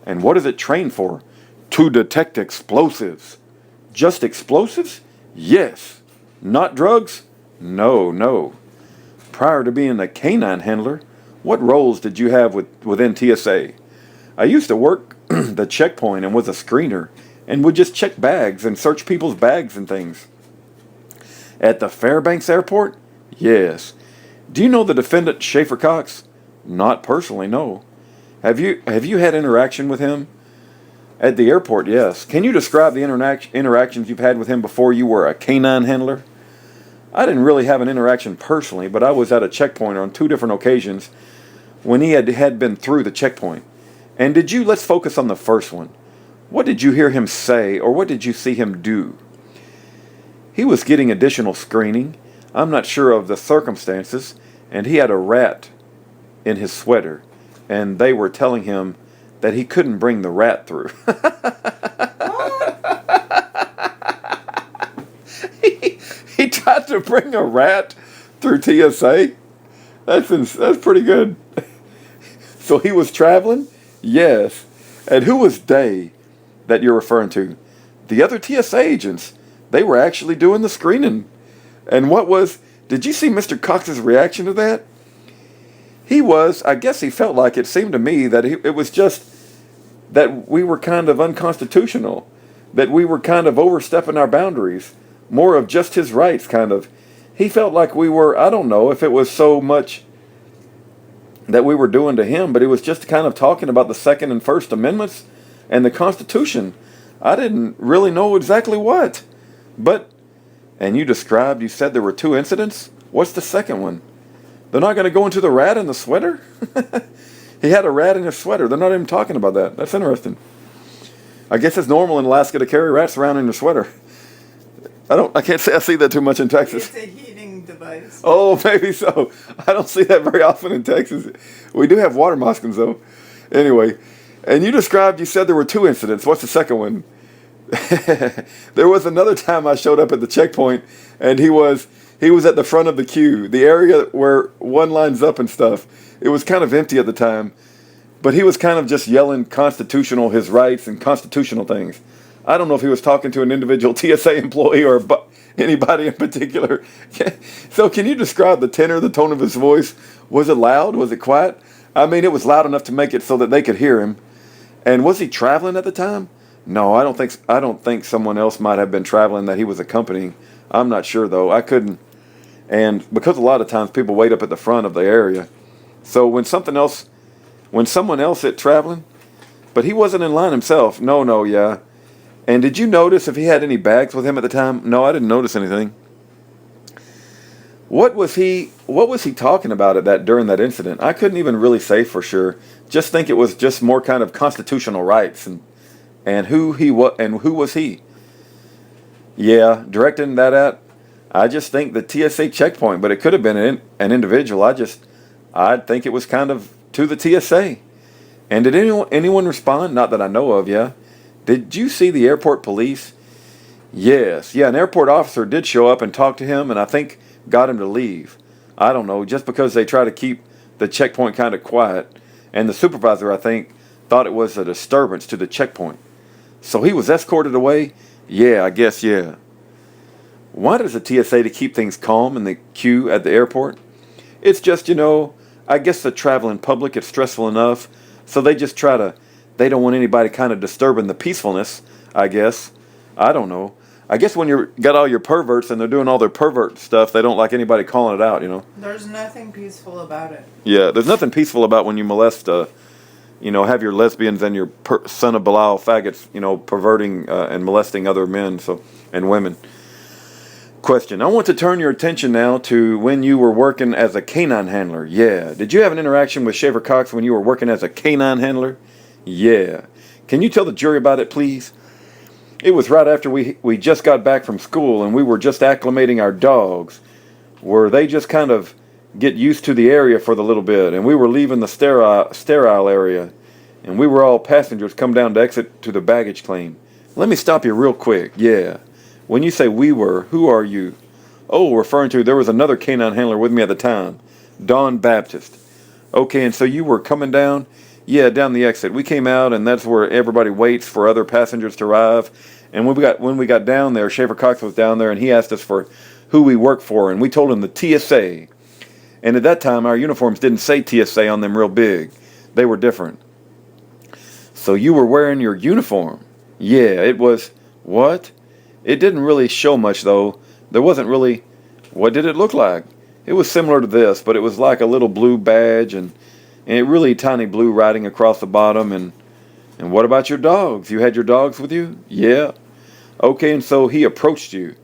And what is it trained for? To detect explosives. Just explosives? Yes. Not drugs? No, no. Prior to being a canine handler, what roles did you have within TSA? I used to work the checkpoint and was a screener and would just check bags and search people's bags and things. At the Fairbanks Airport? Yes. Do you know the defendant Schaefer Cox? Not personally, no. Have you had interaction with him? At the airport, yes. Can you describe the interactions you've had with him before you were a canine handler? I didn't really have an interaction personally, but I was at a checkpoint on 2 different occasions when he had been through the checkpoint. And let's focus on the first one. What did you hear him say, or what did you see him do? He was getting additional screening. I'm not sure of the circumstances, and he had a rat in his sweater, and they were telling him that he couldn't bring the rat through. he tried to bring a rat through TSA. That's pretty good. So he was traveling? Yes. And who was they that you're referring to? The other TSA agents. They were actually doing the screening. And did you see Mr. Cox's reaction to that? I guess he felt like it seemed to me that it was just that we were kind of unconstitutional, that we were kind of overstepping our boundaries, more of just his rights, kind of. He felt like we were, I don't know if it was so much that we were doing to him, but it was just kind of talking about the Second and First Amendments and the Constitution. I didn't really know exactly what. And you said there were 2 incidents? What's the second one? They're not going to go into the rat in the sweater? He had a rat in his sweater. They're not even talking about that. That's interesting. I guess it's normal in Alaska to carry rats around in your sweater. I can't say I see that too much in Texas. It's a heating device. Oh, maybe so. I don't see that very often in Texas. We do have water moccasins, though. Anyway, and you said there were 2 incidents. What's the second one? There was another time I showed up at the checkpoint, and he was at the front of the queue, the area where one lines up and stuff. It was kind of empty at the time, but he was kind of just yelling his rights and constitutional things. I don't know if he was talking to an individual TSA employee or anybody in particular. So can you describe the tenor, the tone of his voice? Was it loud? Was it quiet? I mean, it was loud enough to make it so that they could hear him. And was he traveling at the time? No, I don't think someone else might have been traveling that he was accompanying. I'm not sure though. I couldn't. And because a lot of times people wait up at the front of the area. So when someone else hit traveling, but he wasn't in line himself. No, yeah. And did you notice if he had any bags with him at the time? No, I didn't notice anything. What was he talking about during that incident? I couldn't even really say for sure. Just think it was just more kind of constitutional rights and who was he? Yeah, directing that at, I just think the TSA checkpoint, but it could have been an individual. I think it was kind of to the TSA. And did anyone respond? Not that I know of, yeah. Did you see the airport police? Yes. Yeah, an airport officer did show up and talk to him, and I think got him to leave. I don't know, just because they try to keep the checkpoint kind of quiet. And the supervisor, I think, thought it was a disturbance to the checkpoint. So he was escorted away? Yeah, I guess, yeah. Why does the TSA to keep things calm in the queue at the airport? It's just, I guess the travel in public, it's stressful enough. So they just they don't want anybody kind of disturbing the peacefulness, I guess. I don't know. I guess when you got all your perverts and they're doing all their pervert stuff, they don't like anybody calling it out, you know. There's nothing peaceful about it. Yeah, there's nothing peaceful about when you molest, have your lesbians and your son of Belial faggots, perverting and molesting other men and women. Question. I want to turn your attention now to when you were working as a canine handler. Yeah. Did you have an interaction with Schaefer Cox when you were working as a canine handler? Yeah. Can you tell the jury about it, please? It was right after we just got back from school and we were just acclimating our dogs, where they just kind of get used to the area for the little bit, and we were leaving the sterile area, and we were all passengers come down to exit to the baggage claim. Let me stop you real quick. Yeah. When you say we were, who are you? Oh, referring to there was another canine handler with me at the time, Don Baptist. Okay, and so you were coming down? Yeah, down the exit. We came out, and that's where everybody waits for other passengers to arrive. And when we got down there, Schaefer Cox was down there, and he asked us for who we work for, and we told him the TSA. And at that time, our uniforms didn't say TSA on them real big. They were different. So you were wearing your uniform? Yeah, it was... What? It didn't really show much, though. There wasn't really... What did it look like? It was similar to this, but it was like a little blue badge and a really tiny blue writing across the bottom. And what about your dogs? You had your dogs with you? Yeah. Okay, and so he approached you.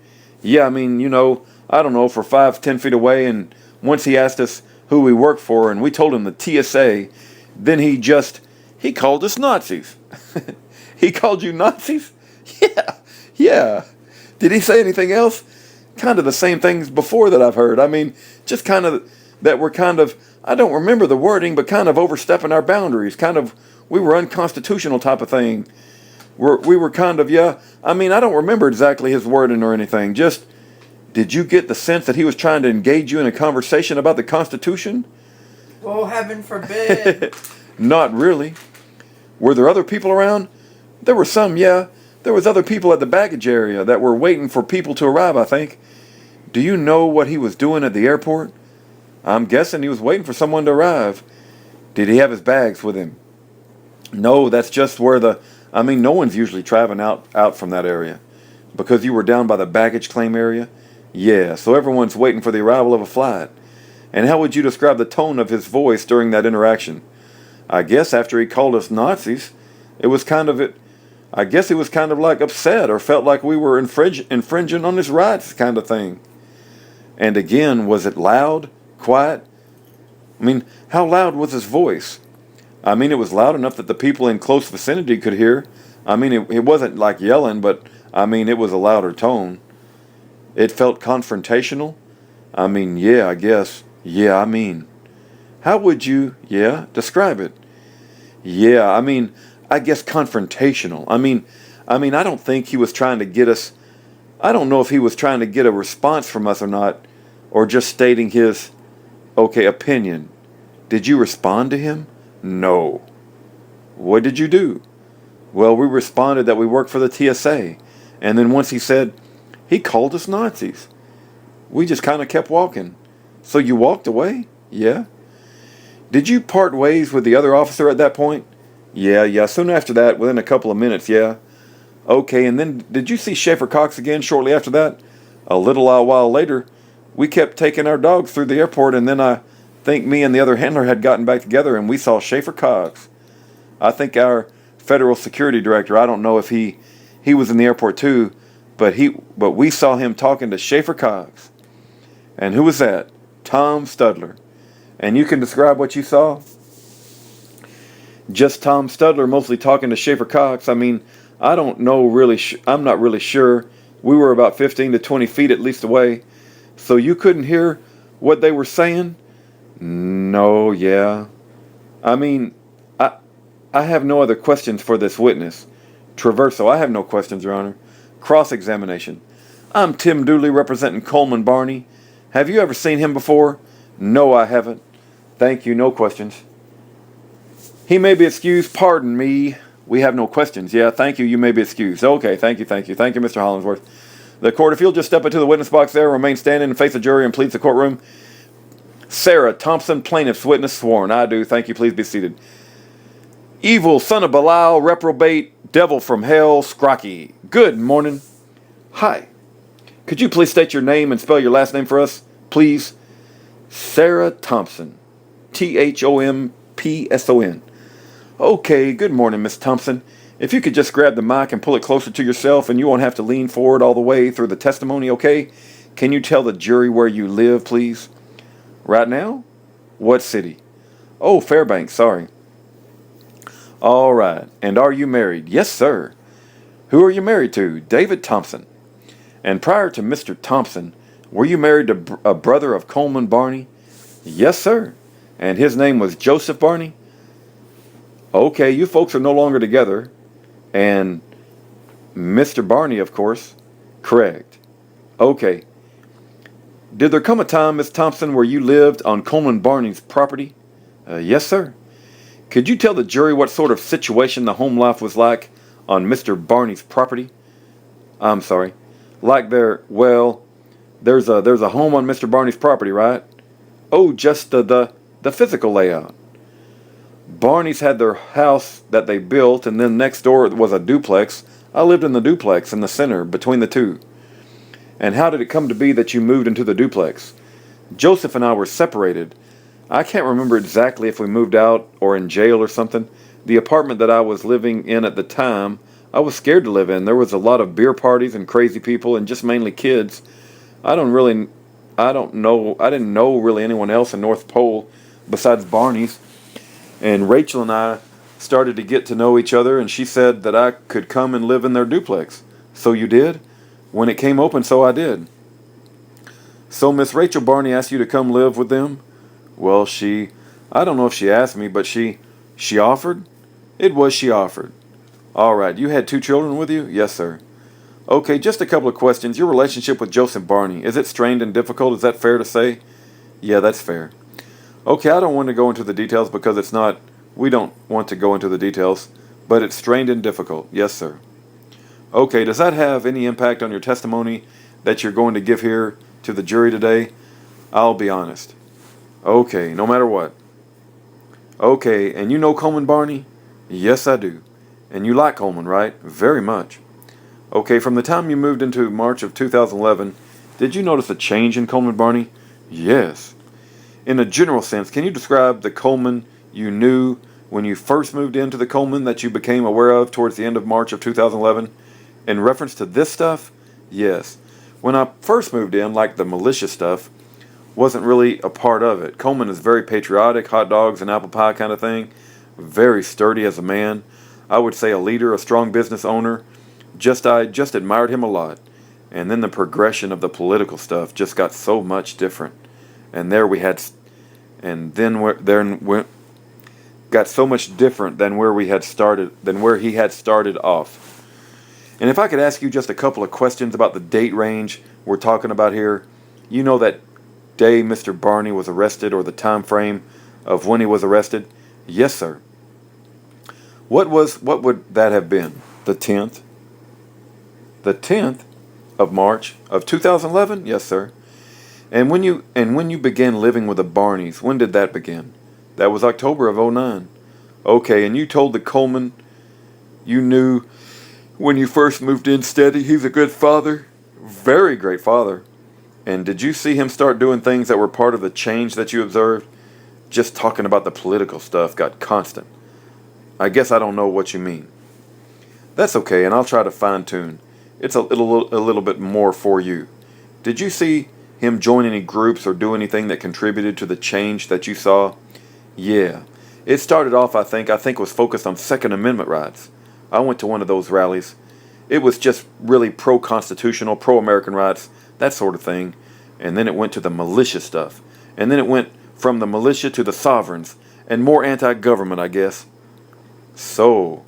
Yeah, I mean, I don't know, for 5-10 feet away, and once he asked us who we worked for, and we told him the TSA, then he called us Nazis. He called you Nazis? Yeah. Did he say anything else? Kind of the same things before that I've heard. I mean, just kind of that we're kind of, I don't remember the wording, but kind of overstepping our boundaries. Kind of, we were unconstitutional type of thing. We were kind of, yeah. I mean, I don't remember exactly his wording or anything. Just, did you get the sense that he was trying to engage you in a conversation about the Constitution? Oh, heaven forbid. Not really. Were there other people around? There were some, yeah. There was other people at the baggage area that were waiting for people to arrive, I think. Do you know what he was doing at the airport? I'm guessing he was waiting for someone to arrive. Did he have his bags with him? No, that's just where no one's usually traveling out from that area. Because you were down by the baggage claim area? Yeah, so everyone's waiting for the arrival of a flight. And how would you describe the tone of his voice during that interaction? I guess after he called us Nazis, it was kind of it. I guess he was kind of like upset or felt like we were infringing on his rights kind of thing. And again, was it loud? Quiet? I mean, how loud was his voice? I mean, it was loud enough that the people in close vicinity could hear. I mean, it wasn't like yelling, but I mean, it was a louder tone. It felt confrontational. I mean, yeah, I guess. Yeah, I mean. How would you, describe it? Yeah, I mean, I guess confrontational. I mean, I don't think he was trying to get us. I don't know if he was trying to get a response from us or not, or just stating his, opinion. Did you respond to him? No. What did you do? Well, we responded that we worked for the TSA. And then once he called us Nazis. We just kind of kept walking. So you walked away? Yeah. Did you part ways with the other officer at that point? Yeah. Soon after that, within a couple of minutes, yeah. Okay, and then did you see Schaefer Cox again shortly after that? A little while later, we kept taking our dogs through the airport, and then I think me and the other handler had gotten back together, and we saw Schaefer Cox. I think our federal security director, I don't know if he was in the airport too, but we saw him talking to Schaefer Cox. And who was that? Tom Studler. And you can describe what you saw? Just Tom Studler mostly talking to Schaefer Cox. I mean, I don't know really. I'm not really sure. We were about 15 to 20 feet at least away. So you couldn't hear what they were saying? No, yeah. I mean, I have no other questions for this witness. Traverso, I have no questions, Your Honor. Cross-examination. I'm Tim Dooley representing Coleman Barney. Have you ever seen him before? No, I haven't. Thank you, no questions. He may be excused. Pardon me. We have no questions. Yeah, thank you. You may be excused. Okay, thank you. Thank you, Mr. Hollingsworth. The court, if you'll just step into the witness box there, remain standing and face the jury and please the courtroom. Sarah Thompson, plaintiff's witness sworn. I do. Thank you. Please be seated. Evil son of Belial, reprobate, devil from hell, Scrocky. Good morning. Hi. Could you please state your name and spell your last name for us, please? Sarah Thompson. Thompson. Okay, good morning, Miss Thompson. If you could just grab the mic and pull it closer to yourself and you won't have to lean forward all the way through the testimony, okay? Can you tell the jury where you live, please? Right now? What city? Oh, Fairbanks, sorry. All right. And are you married? Yes, sir. Who are you married to? David Thompson. And prior to Mr. Thompson, were you married to a brother of Coleman Barney? Yes, sir. And his name was Joseph Barney? Okay, you folks are no longer together. And Mr. Barney, of course. Correct. Okay. Did there come a time, Miss Thompson, where you lived on Coleman Barney's property? Yes, sir. Could you tell the jury what sort of situation the home life was like on Mr. Barney's property? I'm sorry. Like there's a home on Mr. Barney's property, right? Oh, just the physical layout. Barney's had their house that they built, and then next door was a duplex. I lived in the duplex in the center between the two. And how did it come to be that you moved into the duplex? Joseph and I were separated. I can't remember exactly if we moved out or in jail or something. The apartment that I was living in at the time, I was scared to live in. There was a lot of beer parties and crazy people and just mainly kids. I didn't know really anyone else in North Pole besides Barney's. And Rachel and I started to get to know each other, and she said that I could come and live in their duplex. So you did? When it came open, so I did. So Miss Rachel Barney asked you to come live with them? Well, I don't know if she asked me, but she offered? She offered. All right, you had 2 children with you? Yes, sir. Okay, just a couple of questions. Your relationship with Joseph Barney, is it strained and difficult? Is that fair to say? Yeah, that's fair. Okay, I don't want to go into the details because we don't want to go into the details, but it's strained and difficult. Yes, sir. Okay, does that have any impact on your testimony that you're going to give here to the jury today? I'll be honest. Okay, no matter what. Okay, and you know Coleman Barney? Yes, I do. And you like Coleman, right? Very much. Okay, from the time you moved into March of 2011, did you notice a change in Coleman Barney? Yes. In a general sense, can you describe the Coleman you knew when you first moved into the Coleman that you became aware of towards the end of March of 2011? In reference to this stuff? Yes. When I first moved in, like the militia stuff, wasn't really a part of it. Coleman is very patriotic, hot dogs and apple pie kind of thing. Very sturdy as a man. I would say a leader, a strong business owner. I just admired him a lot. And then the progression of the political stuff just got so much different. And got so much different than where he had started off. And if I could ask you just a couple of questions about the date range we're talking about here, you know that day Mr. Barney was arrested or the time frame of when he was arrested? Yes, sir. What would that have been? The 10th? The 10th of March of 2011? Yes, sir. And when you began living with the Barneys, when did that begin? That was October of 2009. Okay, and you told the Coleman you knew when you first moved in steady, he's a good father? Very great father. And did you see him start doing things that were part of the change that you observed? Just talking about the political stuff got constant. I guess I don't know what you mean. That's okay, and I'll try to fine-tune. It's a little bit more for you. Did you see him join any groups or do anything that contributed to the change that you saw? Yeah. It started off, I think was focused on Second Amendment rights. I went to one of those rallies. It was just really pro-constitutional, pro-American rights, that sort of thing. And then it went to the militia stuff. And then it went from the militia to the sovereigns, and more anti-government, I guess. So,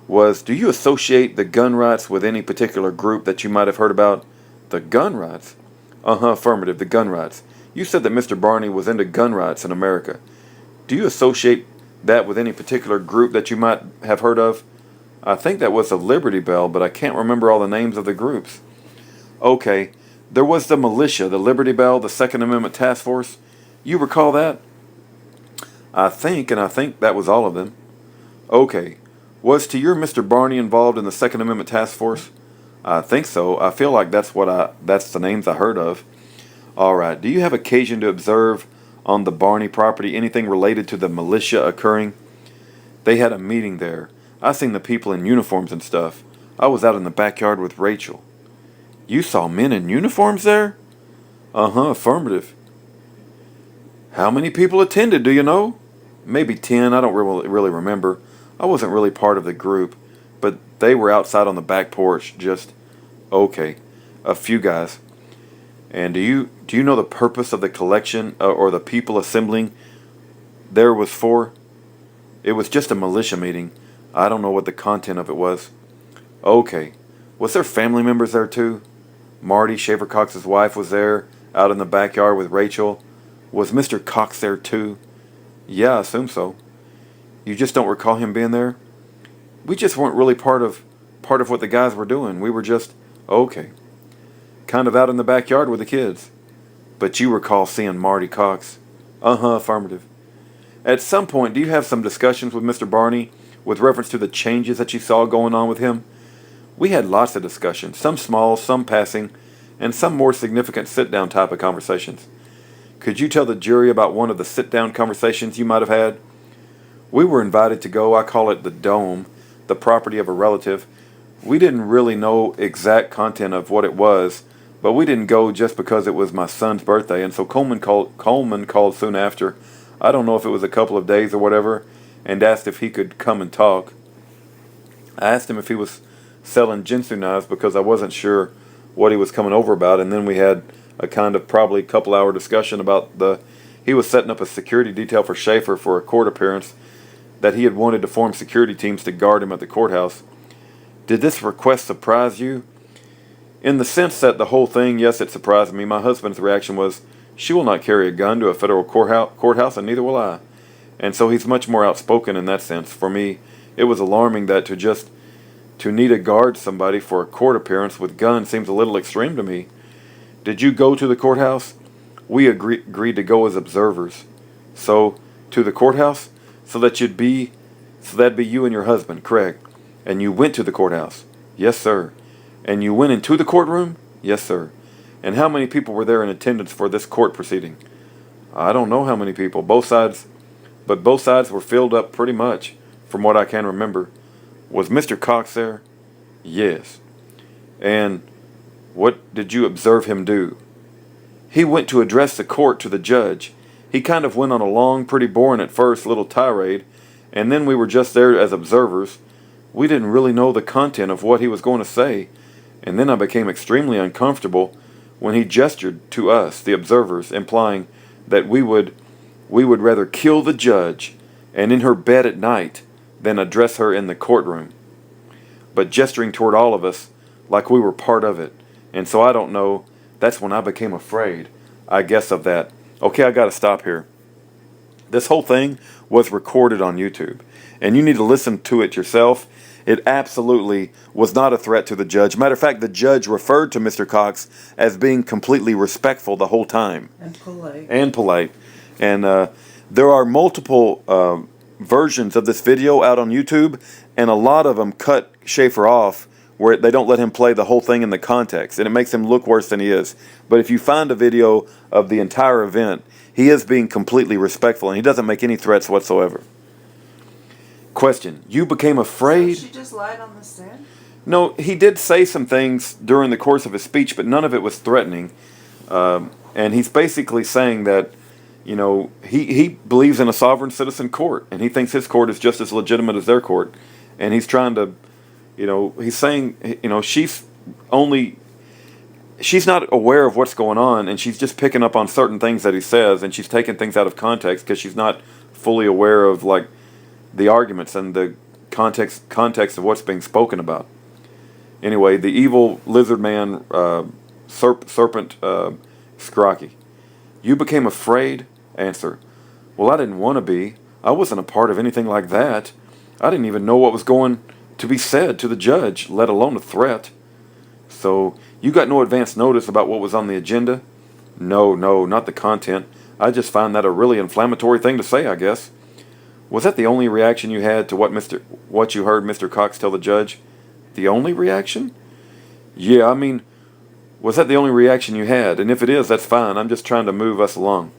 do you associate the gun rights with any particular group that you might have heard about? The gun rights? Affirmative, the gun rights. You said that Mr. Barney was into gun rights in America. Do you associate that with any particular group that you might have heard of? I think that was the Liberty Bell, but I can't remember all the names of the groups. Okay, there was the militia, the Liberty Bell, the Second Amendment Task Force. You recall that? I think that was all of them. Okay. Was to your Mr. Barney involved in the Second Amendment Task Force? I think so. I feel like that's the names I heard of. All right. Do you have occasion to observe on the Barney property anything related to the militia occurring? They had a meeting there. I seen the people in uniforms and stuff. I was out in the backyard with Rachel. You saw men in uniforms there? Uh-huh, affirmative. How many people attended, do you know? Maybe 10, I don't really remember. I wasn't really part of the group, but they were outside on the back porch, just, okay, a few guys. And do you know the purpose of the collection or the people assembling there was for? It was just a militia meeting. I don't know what the content of it was. Okay. Was there family members there too? Marty, Shaver Cox's wife, was there, out in the backyard with Rachel. Was Mr. Cox there too? Yeah, I assume so. You just don't recall him being there? We just weren't really part of what the guys were doing. We were just, okay, kind of out in the backyard with the kids. But you recall seeing Marty Cox? Uh-huh, affirmative. At some point, do you have some discussions with Mr. Barney with reference to the changes that you saw going on with him? We had lots of discussions, some small, some passing, and some more significant sit-down type of conversations. Could you tell the jury about one of the sit-down conversations you might have had? We were invited to go, I call it the Dome, the property of a relative. We didn't really know exact content of what it was, but we didn't go just because it was my son's birthday, and so Coleman called soon after. I don't know if it was a couple of days or whatever, and asked if he could come and talk. I asked him if he was selling Jinsu knives because I wasn't sure what he was coming over about, and then we had a kind of probably couple-hour discussion about he was setting up a security detail for Schaefer for a court appearance that he had wanted to form security teams to guard him at the courthouse. Did this request surprise you? In the sense that the whole thing, yes, it surprised me. My husband's reaction was, she will not carry a gun to a federal courthouse, and neither will I. And so he's much more outspoken in that sense. For me, it was alarming that to need to guard somebody for a court appearance with guns seems a little extreme to me. Did you go to the courthouse? We agreed to go as observers. So, to the courthouse? So that'd be you and your husband, Craig. And you went to the courthouse? Yes, sir. And you went into the courtroom? Yes, sir. And how many people were there in attendance for this court proceeding? I don't know how many people. Both sides were filled up pretty much, from what I can remember. Was Mr. Cox there? Yes. And what did you observe him do? He went to address the court to the judge. He kind of went on a long, pretty boring at first, little tirade, and then we were just there as observers. We didn't really know the content of what he was going to say, and then I became extremely uncomfortable when he gestured to us, the observers, implying that we would rather kill the judge and in her bed at night than address her in the courtroom, but gesturing toward all of us like we were part of it. And so I don't know, that's when I became afraid, I guess, of that. Okay, I gotta stop here. This whole thing was recorded on YouTube, and you need to listen to it yourself. It absolutely was not a threat to the judge. Matter of fact, the judge referred to Mr. Cox as being completely respectful the whole time. And polite. And there are multiple versions of this video out on YouTube, and a lot of them cut Schaefer off where they don't let him play the whole thing in the context, and it makes him look worse than he is. But if you find a video of the entire event, he is being completely respectful, and he doesn't make any threats whatsoever. Question: you became afraid? So she just lied on the stand? No, he did say some things during the course of his speech, but none of it was threatening. And he's basically saying that, he believes in a sovereign citizen court, and he thinks his court is just as legitimate as their court. And he's trying to, he's saying, she's not aware of what's going on, and she's just picking up on certain things that he says, and she's taking things out of context because she's not fully aware of, the arguments and the context of what's being spoken about. Anyway, the evil lizard man, serpent, Scrocky. You became afraid? Answer: well, I didn't want to be. I wasn't a part of anything like that. I didn't even know what was going to be said to the judge, let alone a threat. So, you got no advance notice about what was on the agenda? No, not the content. I just find that a really inflammatory thing to say, I guess. Was that the only reaction you had to what you heard Mr. Cox tell the judge? The only reaction? Yeah, I mean, was that the only reaction you had? And if it is, that's fine. I'm just trying to move us along.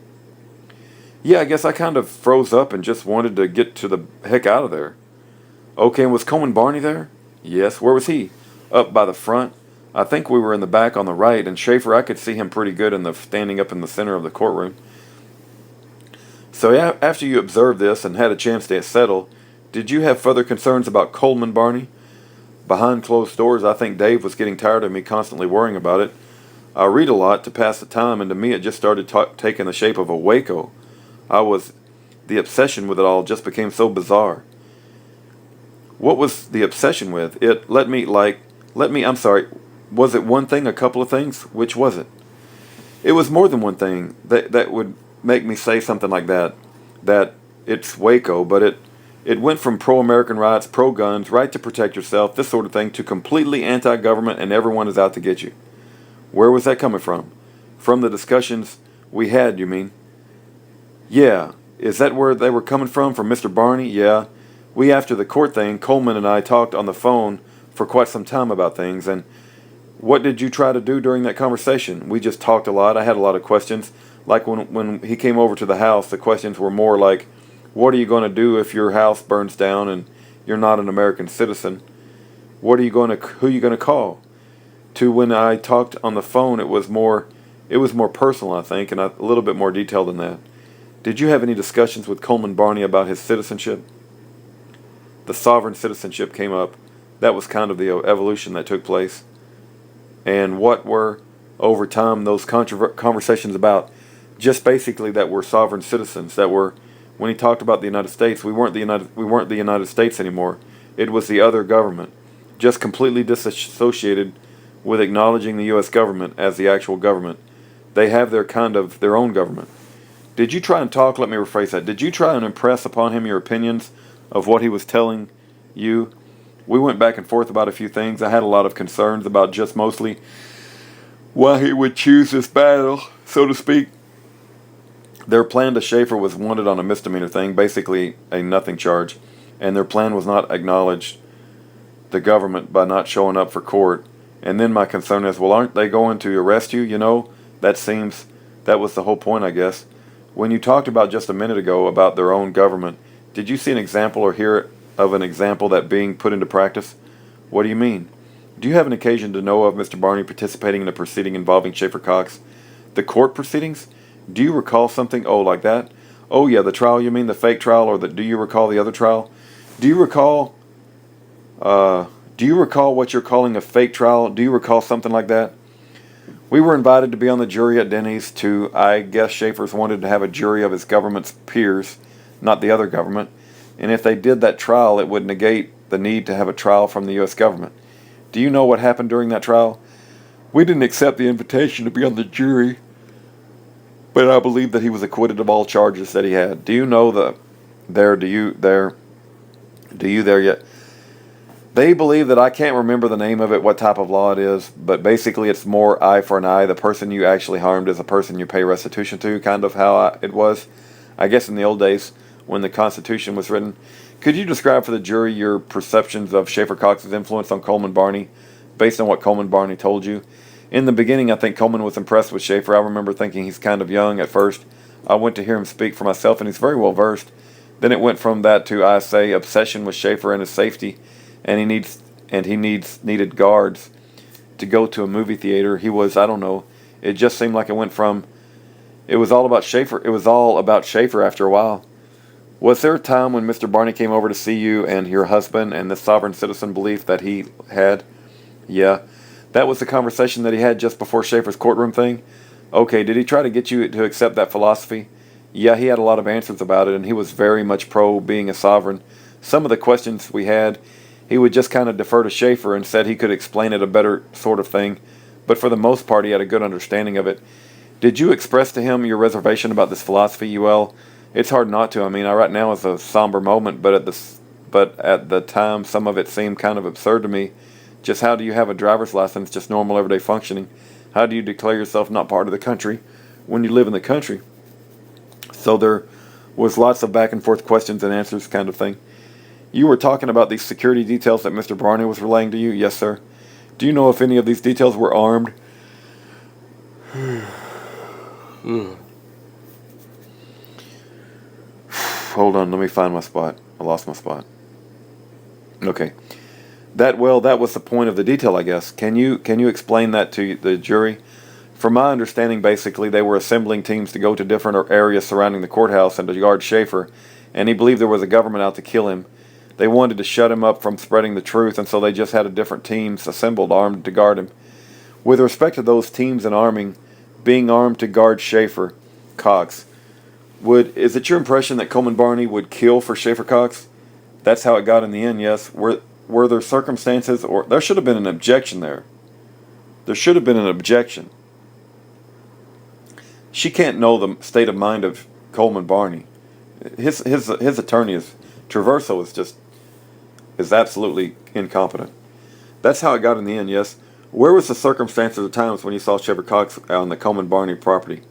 Yeah, I guess I kind of froze up and just wanted to get to the heck out of there. Okay, and was Coleman Barney there? Yes. Where was he? Up by the front. I think we were in the back on the right, and Schaefer, I could see him pretty good standing up in the center of the courtroom. So yeah, after you observed this and had a chance to settle, did you have further concerns about Coleman Barney? Behind closed doors, I think Dave was getting tired of me constantly worrying about it. I read a lot to pass the time, and to me it just started taking the shape of a Waco. The obsession with it all just became so bizarre. What was the obsession with? I'm sorry, was it one thing, a couple of things? Which was it? It was more than one thing that would make me say something like that it's Waco, but it went from pro-American rights, pro-guns, right to protect yourself, this sort of thing, to completely anti-government and everyone is out to get you. Where was that coming from? From the discussions we had, you mean? Yeah. Is that where they were coming from Mr. Barney? Yeah. After the court thing, Coleman and I talked on the phone for quite some time about things, and what did you try to do during that conversation? We just talked a lot. I had a lot of questions. Like when he came over to the house, the questions were more like, what are you going to do if your house burns down and you're not an American citizen? Who are you going to call? To when I talked on the phone, it was more personal, I think, and a little bit more detailed than that. Did you have any discussions with Coleman Barney about his citizenship? The sovereign citizenship came up. That was kind of the evolution that took place. And what were, over time, those conversations about? Just basically that we're sovereign citizens. That we're, when he talked about the United States, we weren't the United States anymore. It was the other government, just completely disassociated with acknowledging the U.S. government as the actual government. They have their own government. Did you try and talk? Let me rephrase that. Did you try and impress upon him your opinions of what he was telling you? We went back and forth about a few things. I had a lot of concerns about just mostly why he would choose this battle, so to speak. Their plan to Schaefer was wanted on a misdemeanor thing, basically a nothing charge, and their plan was not acknowledge the government by not showing up for court. And then my concern is, well, aren't they going to arrest you? That was the whole point, I guess. When you talked about just a minute ago about their own government, did you see an example or hear of an example that being put into practice? What do you mean? Do you have an occasion to know of Mr. Barney participating in a proceeding involving Schaefer Cox? The court proceedings? Do you recall something? Oh, like that? Oh yeah, the trial, you mean the fake trial, or do you recall the other trial? Do you recall what you're calling a fake trial? Do you recall something like that? We were invited to be on the jury at Denny's I guess Schaefer's wanted to have a jury of his government's peers, not the other government. And if they did that trial, it would negate the need to have a trial from the U.S. government. Do you know what happened during that trial? We didn't accept the invitation to be on the jury, but I believe that he was acquitted of all charges that he had. Do you know do you there yet? They believe that I can't remember the name of it, what type of law it is, but basically it's more eye for an eye. The person you actually harmed is the person you pay restitution to, kind of how it was, I guess, in the old days when the Constitution was written. Could you describe for the jury your perceptions of Schaefer Cox's influence on Coleman Barney, based on what Coleman Barney told you? In the beginning, I think Coleman was impressed with Schaefer. I remember thinking he's kind of young at first. I went to hear him speak for myself, and he's very well versed. Then it went from that to, I say, obsession with Schaefer and his safety. And he needed guards to go to a movie theater. I don't know. It just seemed like it was all about Schaefer. It was all about Schaefer after a while. Was there a time when Mr. Barney came over to see you and your husband and the sovereign citizen belief that he had? Yeah. That was the conversation that he had just before Schaefer's courtroom thing? Okay, did he try to get you to accept that philosophy? Yeah, he had a lot of answers about it, and he was very much pro being a sovereign. Some of the questions we had, he would just kind of defer to Schaefer and said he could explain it a better sort of thing, but for the most part he had a good understanding of it. Did you express to him your reservation about this philosophy, UL? It's hard not to. I mean, right now is a somber moment, but at the time some of it seemed kind of absurd to me. Just how do you have a driver's license, just normal everyday functioning? How do you declare yourself not part of the country when you live in the country? So there was lots of back and forth questions and answers kind of thing. You were talking about these security details that Mr. Barney was relaying to you? Yes, sir. Do you know if any of these details were armed? Hold on, let me find my spot. I lost my spot. Okay. That was the point of the detail, I guess. Can you explain that to the jury? From my understanding, basically, they were assembling teams to go to different areas surrounding the courthouse and to guard Schaefer, and he believed there was a government out to kill him. They wanted to shut him up from spreading the truth, and so they just had a different teams assembled, armed to guard him. With respect to those teams and being armed to guard Schaefer Cox, is it your impression that Coleman Barney would kill for Schaefer Cox? That's how it got in the end, yes. Were there circumstances, or there should have been an objection there. There should have been an objection. She can't know the state of mind of Coleman Barney. His attorney is absolutely incompetent. That's how it got in the end, yes. Where was the circumstances of times when you saw Schaefer Cox on the Coleman Barney property?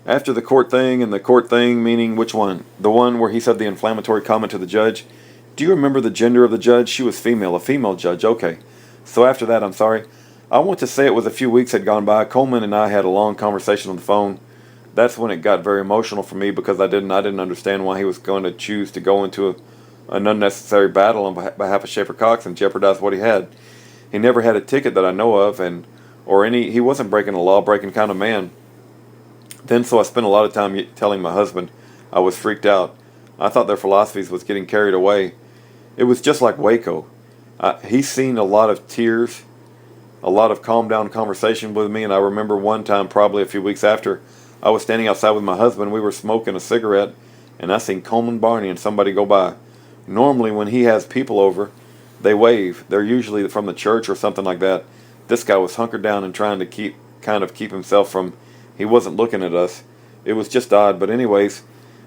After the court thing, and the court thing meaning which one? The one where he said the inflammatory comment to the judge? Do you remember the gender of the judge? She was female, a female judge, okay. So after that, I'm sorry. I want to say it was a few weeks had gone by. Coleman and I had a long conversation on the phone. That's when it got very emotional for me because I didn't understand why he was going to choose to go into an unnecessary battle on behalf of Schaefer Cox and jeopardize what he had. He never had a ticket that I know of, he wasn't breaking a law-breaking kind of man. So I spent a lot of time telling my husband I was freaked out. I thought their philosophies was getting carried away. It was just like Waco. He's seen a lot of tears, a lot of calm down conversation with me, and I remember one time, probably a few weeks after, I was standing outside with my husband. We were smoking a cigarette, and I seen Coleman Barney and somebody go by. Normally, when he has people over, they wave. They're usually from the church or something like that. This guy was hunkered down and trying to keep himself from. He wasn't looking at us. It was just odd. But anyways,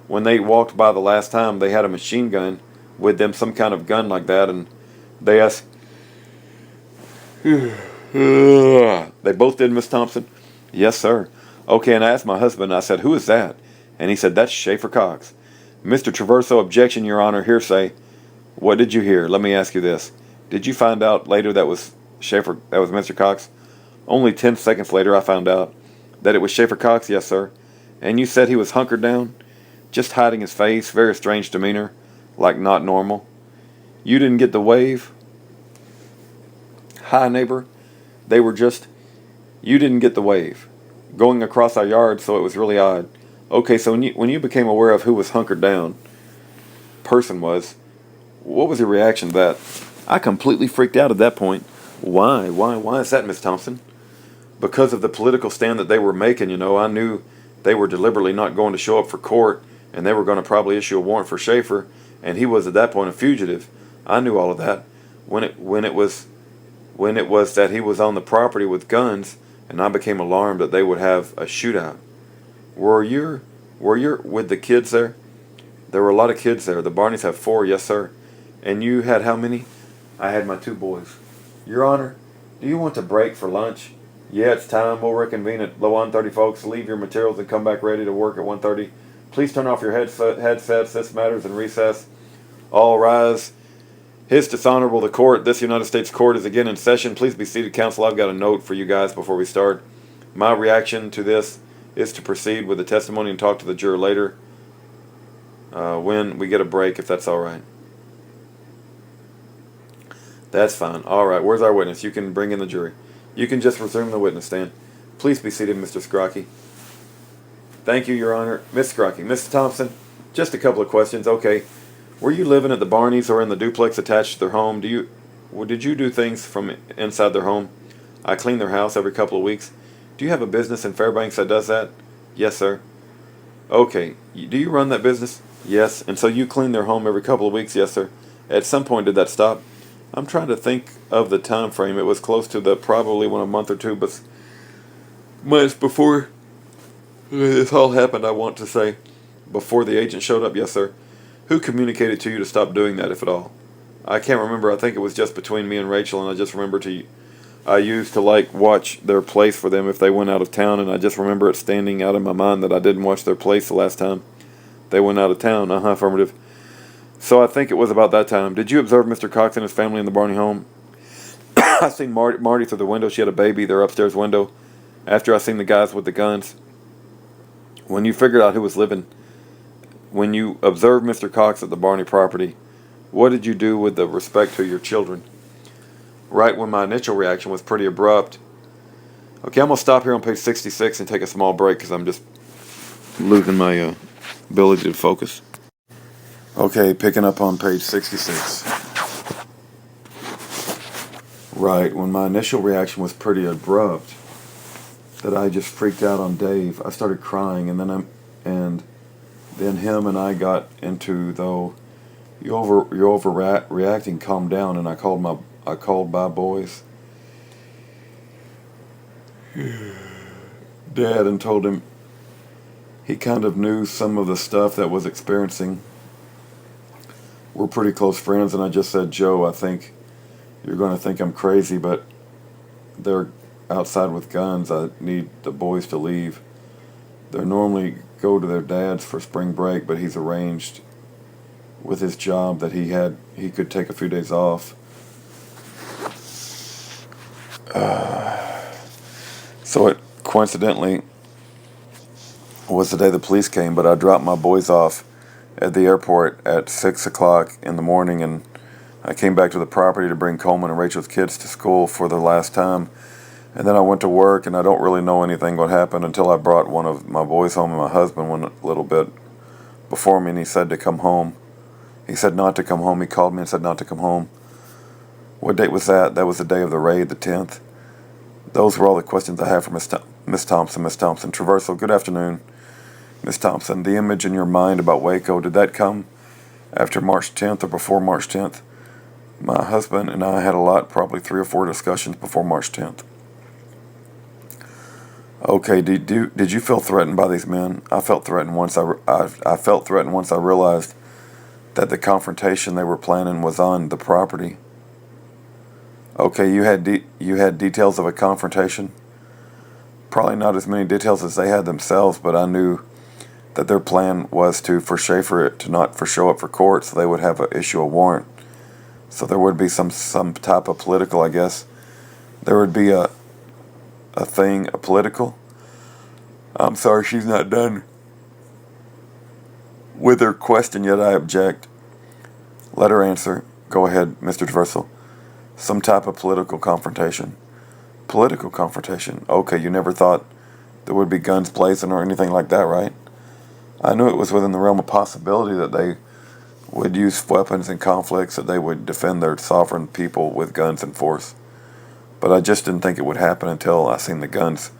when they walked by the last time, they had a machine gun with them, some kind of gun like that, and they asked. They both did, Miss Thompson? Yes, sir. Okay, and I asked my husband, I said, who is that? And he said, that's Schaefer Cox. Mr. Traverso, objection, Your Honor, hearsay. What did you hear? Let me ask you this. Did you find out later that was Mr. Cox? Only 10 seconds later I found out that it was Schaefer Cox, yes, sir. And you said he was hunkered down? Just hiding his face, very strange demeanor, like not normal. You didn't get the wave? Hi, neighbor. You didn't get the wave. Going across our yard, so it was really odd. Okay, so when you became aware of who was hunkered down, person was, what was your reaction to that? I completely freaked out at that point. Why is that, Miss Thompson? Because of the political stand that they were making, I knew they were deliberately not going to show up for court, and they were going to probably issue a warrant for Schaefer, and he was at that point a fugitive. I knew all of that. When it was that he was on the property with guns, and I became alarmed that they would have a shootout. Were you with the kids there? There were a lot of kids there. The Barneys have 4, yes, sir. And you had how many? I had my 2 boys. Your Honor, do you want to break for lunch? Yeah, it's time. We'll reconvene at 1:30, folks. Leave your materials and come back ready to work at 1:30. Please turn off your headsets. This matters in recess. All rise. His dishonorable the court. This United States court is again in session. Please be seated, counsel. I've got a note for you guys before we start. My reaction to this is to proceed with the testimony and talk to the juror later when we get a break, if that's all right. That's fine. All right, where's our witness? You can bring in the jury. You can just resume the witness stand. Please be seated, Mr. Scrocky. Thank you, Your Honor. Miss Scrocky. Mr. Thompson, just a couple of questions. Okay. Were you living at the Barneys or in the duplex attached to their home? Did you do things from inside their home? I clean their house every couple of weeks. Do you have a business in Fairbanks that does that? Yes, sir. Okay. Do you run that business? Yes. And so you clean their home every couple of weeks? Yes, sir. At some point, did that stop? I'm trying to think of the time frame. It was close to probably a month or 2, but months before this all happened, I want to say. Before the agent showed up? Yes, sir. Who communicated to you to stop doing that, if at all? I can't remember. I think it was just between me and Rachel, and I just remember to I used to like watch their place for them if they went out of town, and I just remember it standing out in my mind that I didn't watch their place the last time they went out of town. Affirmative. So I think it was about that time. Did you observe Mr. Cox and his family in the Barney home? I seen Marty through the window. She had a baby, their upstairs window. After I seen the guys with the guns. When you figured out who was living, when you observed Mr. Cox at the Barney property, what did you do with the respect to your children? Right when my initial reaction was pretty abrupt. Okay, I'm going to stop here on page 66 and take a small break because I'm just losing my ability to focus. Okay, picking up on page 66. Right, when my initial reaction was pretty abrupt, that I just freaked out on Dave. I started crying, and then him and I got into, though, you're overreacting, calm down, and I called my boys Dad and told him he kind of knew some of the stuff that was experiencing. We're pretty close friends, and I just said, Joe, I think you're going to think I'm crazy, but they're outside with guns. I need the boys to leave. They normally go to their dad's for spring break, but he's arranged with his job that he could take a few days off. So it coincidentally was the day the police came, but I dropped my boys off at the airport at 6 o'clock in the morning, and I came back to the property to bring Coleman and Rachel's kids to school for the last time. And then I went to work, and I don't really know anything what happened until I brought one of my boys home, and my husband went a little bit before me, and he said to come home. He said not to come home. He called me and said not to come home. What date was that? That was the day of the raid, the 10th. Those were all the questions I have for Miss Thompson. Miss Thompson. Traversal, good afternoon. Miss Thompson, the image in your mind about Waco, did that come after March 10th or before March 10th? My husband and I had a lot, probably 3 or 4 discussions before March 10th. Okay, did you feel threatened by these men? I felt threatened once I felt threatened once I realized that the confrontation they were planning was on the property. Okay, you had details of a confrontation? Probably not as many details as they had themselves, but I knew that their plan was for Schaefer to not show up for court, so they would have to issue a warrant. So there would be some type of political, I guess. There would be a political. I'm sorry, she's not done with her question yet. I object. Let her answer. Go ahead, Mr. Traversal. Some type of political confrontation. Political confrontation. Okay, you never thought there would be guns blazing or anything like that, right? I knew it was within the realm of possibility that they would use weapons in conflicts, that they would defend their sovereign people with guns and force. But I just didn't think it would happen until I seen the guns.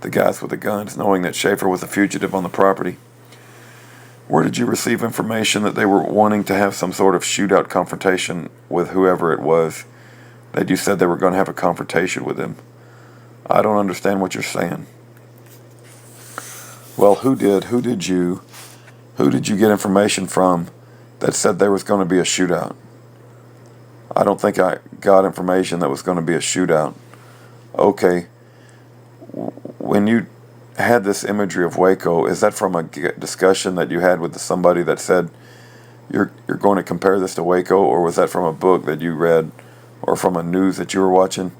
The guys with the guns, knowing that Schaefer was a fugitive on the property. Where did you receive information that they were wanting to have some sort of shootout confrontation with whoever it was? That you said they were going to have a confrontation with him? I don't understand what you're saying. Well, who did you get information from that said there was going to be a shootout? I don't think I got information that was going to be a shootout. Okay. When you had this imagery of Waco, is that from a discussion that you had with somebody that said you're going to compare this to Waco, or was that from a book that you read, or from a news that you were watching?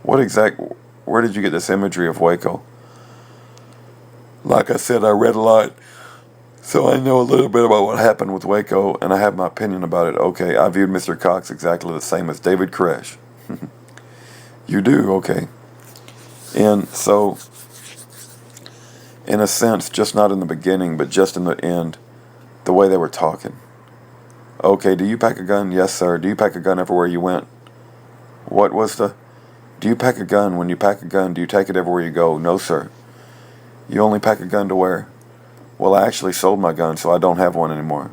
Where did you get this imagery of Waco? Like I said, I read a lot, so I know a little bit about what happened with Waco, and I have my opinion about it. Okay, I viewed Mr. Cox exactly the same as David Koresh. You do, okay. And so, in a sense, just not in the beginning, but just in the end, the way they were talking. Okay, do you pack a gun? Yes, sir. Do you pack a gun everywhere you went? Do you pack a gun? When you pack a gun, do you take it everywhere you go? No, sir. You only pack a gun to where? Well, I actually sold my gun, so I don't have one anymore.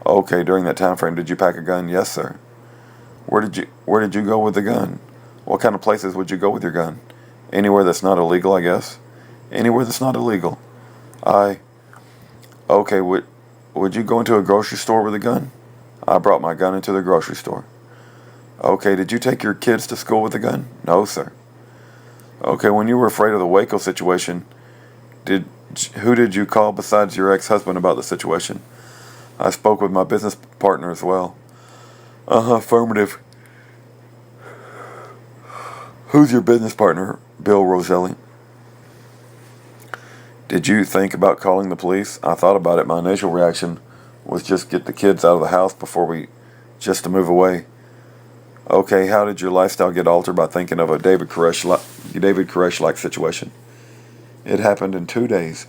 Okay, during that time frame, did you pack a gun? Yes, sir. Where did you go with the gun? What kind of places would you go with your gun? Anywhere that's not illegal, I guess. Anywhere that's not illegal. Okay, would you go into a grocery store with a gun? I brought my gun into the grocery store. Okay, did you take your kids to school with a gun? No, sir. Okay, when you were afraid of the Waco situation, did who did you call besides your ex-husband about the situation? I spoke with my business partner as well. Affirmative. Who's your business partner? Bill Roselli. Did you think about calling the police? I thought about it. My initial reaction was just get the kids out of the house just to move away. Okay, how did your lifestyle get altered by thinking of a David Koresh-like situation? It happened in 2 days.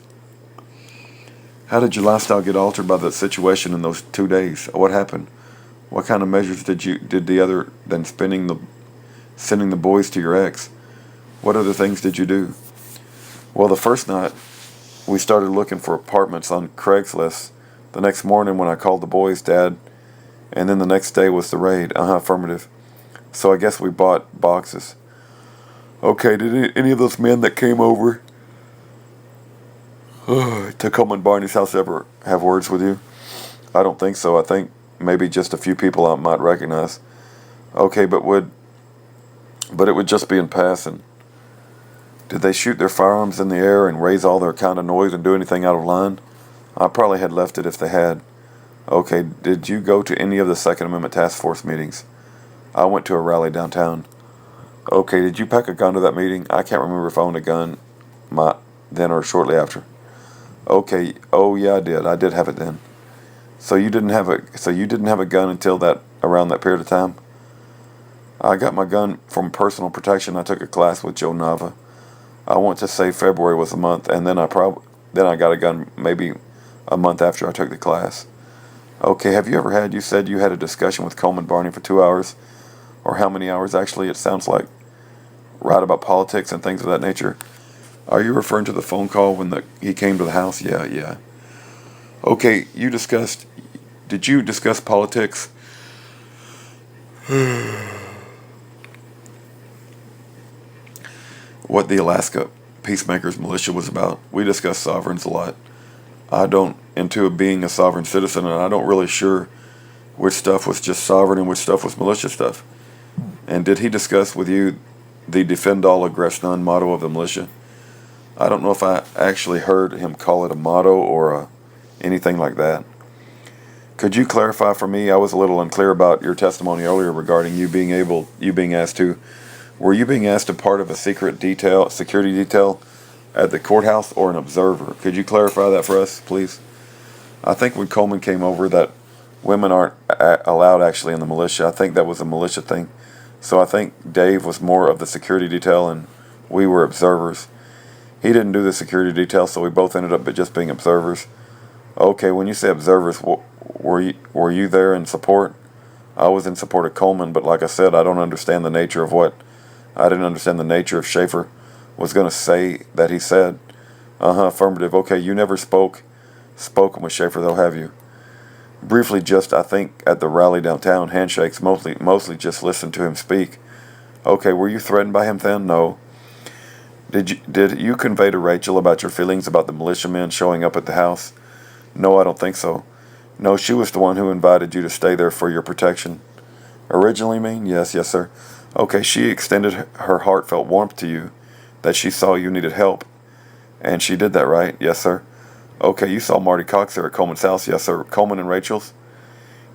How did your lifestyle get altered by the situation in those 2 days? What happened? What kind of measures did the other than sending the boys to your ex? What other things did you do? Well, the first night we started looking for apartments on Craigslist. The next morning when I called the boys, Dad, and then the next day was the raid. Affirmative. So I guess we bought boxes. Okay, did any of those men that came over to Coleman Barney's house ever have words with you? I don't think so. I think maybe just a few people I might recognize. Okay, but it would just be in passing. Did they shoot their firearms in the air and raise all their kind of noise and do anything out of line? I probably had left it if they had. Okay, did you go to any of the Second Amendment Task Force meetings? I went to a rally downtown. Okay, did you pack a gun to that meeting? I can't remember if I owned a gun then or shortly after. Okay, oh yeah, I did. I did have it then. So you didn't have a gun until around that period of time? I got my gun from personal protection. I took a class with Joe Nava. I want to say February was a month, and then I got a gun maybe a month after I took the class. Okay, you said you had a discussion with Coleman Barney for 2 hours, or how many hours actually, it sounds like, right, about politics and things of that nature. Are you referring to the phone call when he came to the house? Yeah. Okay, did you discuss politics? What the Alaska Peacemakers militia was about? We discussed sovereigns a lot. I don't into being a sovereign citizen, and I don't really sure which stuff was just sovereign and which stuff was militia stuff. And did he discuss with you the defend all, aggress none motto of the militia? I don't know if I actually heard him call it a motto or anything like that. Could you clarify for me? I was a little unclear about your testimony earlier regarding you being asked to. Were you being asked a part of a security detail at the courthouse, or an observer? Could you clarify that for us, please? I think when Coleman came over that women aren't allowed actually in the militia. I think that was a militia thing. So I think Dave was more of the security detail and we were observers. He didn't do the security detail, so we both ended up just being observers. Okay, when you say observers, were you there in support? I was in support of Coleman, but like I said, I didn't understand the nature of Schaefer was going to say that he said. Affirmative. Okay, you never spoken with Schaefer, though, have you? Briefly, just, I think, at the rally downtown, handshakes, mostly just listened to him speak. Okay, were you threatened by him then? No. Did you convey to Rachel about your feelings about the militiamen showing up at the house? No, I don't think so. No, she was the one who invited you to stay there for your protection. Originally, mean? Yes, sir. Okay, she extended her heartfelt warmth to you, that she saw you needed help. And she did that, right? Yes, sir. Okay, you saw Marty Cox there at Coleman's house? Yes, sir. Coleman and Rachel's?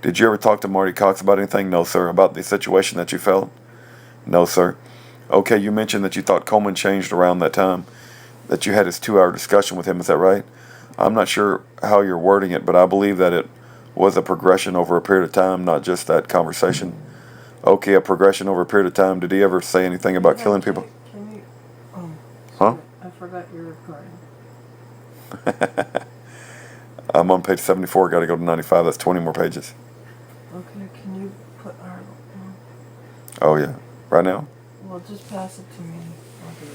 Did you ever talk to Marty Cox about anything? No, sir. About the situation that you felt? No, sir. Okay, you mentioned that you thought Coleman changed around that time, that you had his 2-hour discussion with him. Is that right? I'm not sure how you're wording it, but I believe that it was a progression over a period of time, not just that conversation. Okay, a progression over a period of time. Did he ever say anything about killing people? Can you? Oh, Huh? I forgot you're recording. I'm on page 74. Got to go to 95. That's 20 more pages. Okay, can you put our? Oh yeah, right now. Well, just pass it to me. I'll do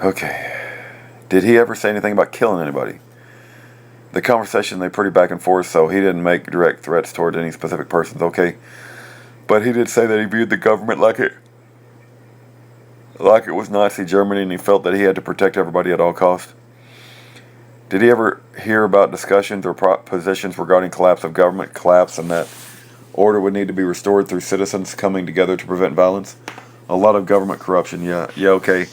it. Okay. Did he ever say anything about killing anybody? The conversation, they pretty back and forth, so he didn't make direct threats toward any specific persons. Okay. But he did say that he viewed the government like it was Nazi Germany, and he felt that he had to protect everybody at all costs. Did he ever hear about discussions or positions regarding collapse of government, collapse, and that order would need to be restored through citizens coming together to prevent violence? A lot of government corruption, yeah, okay.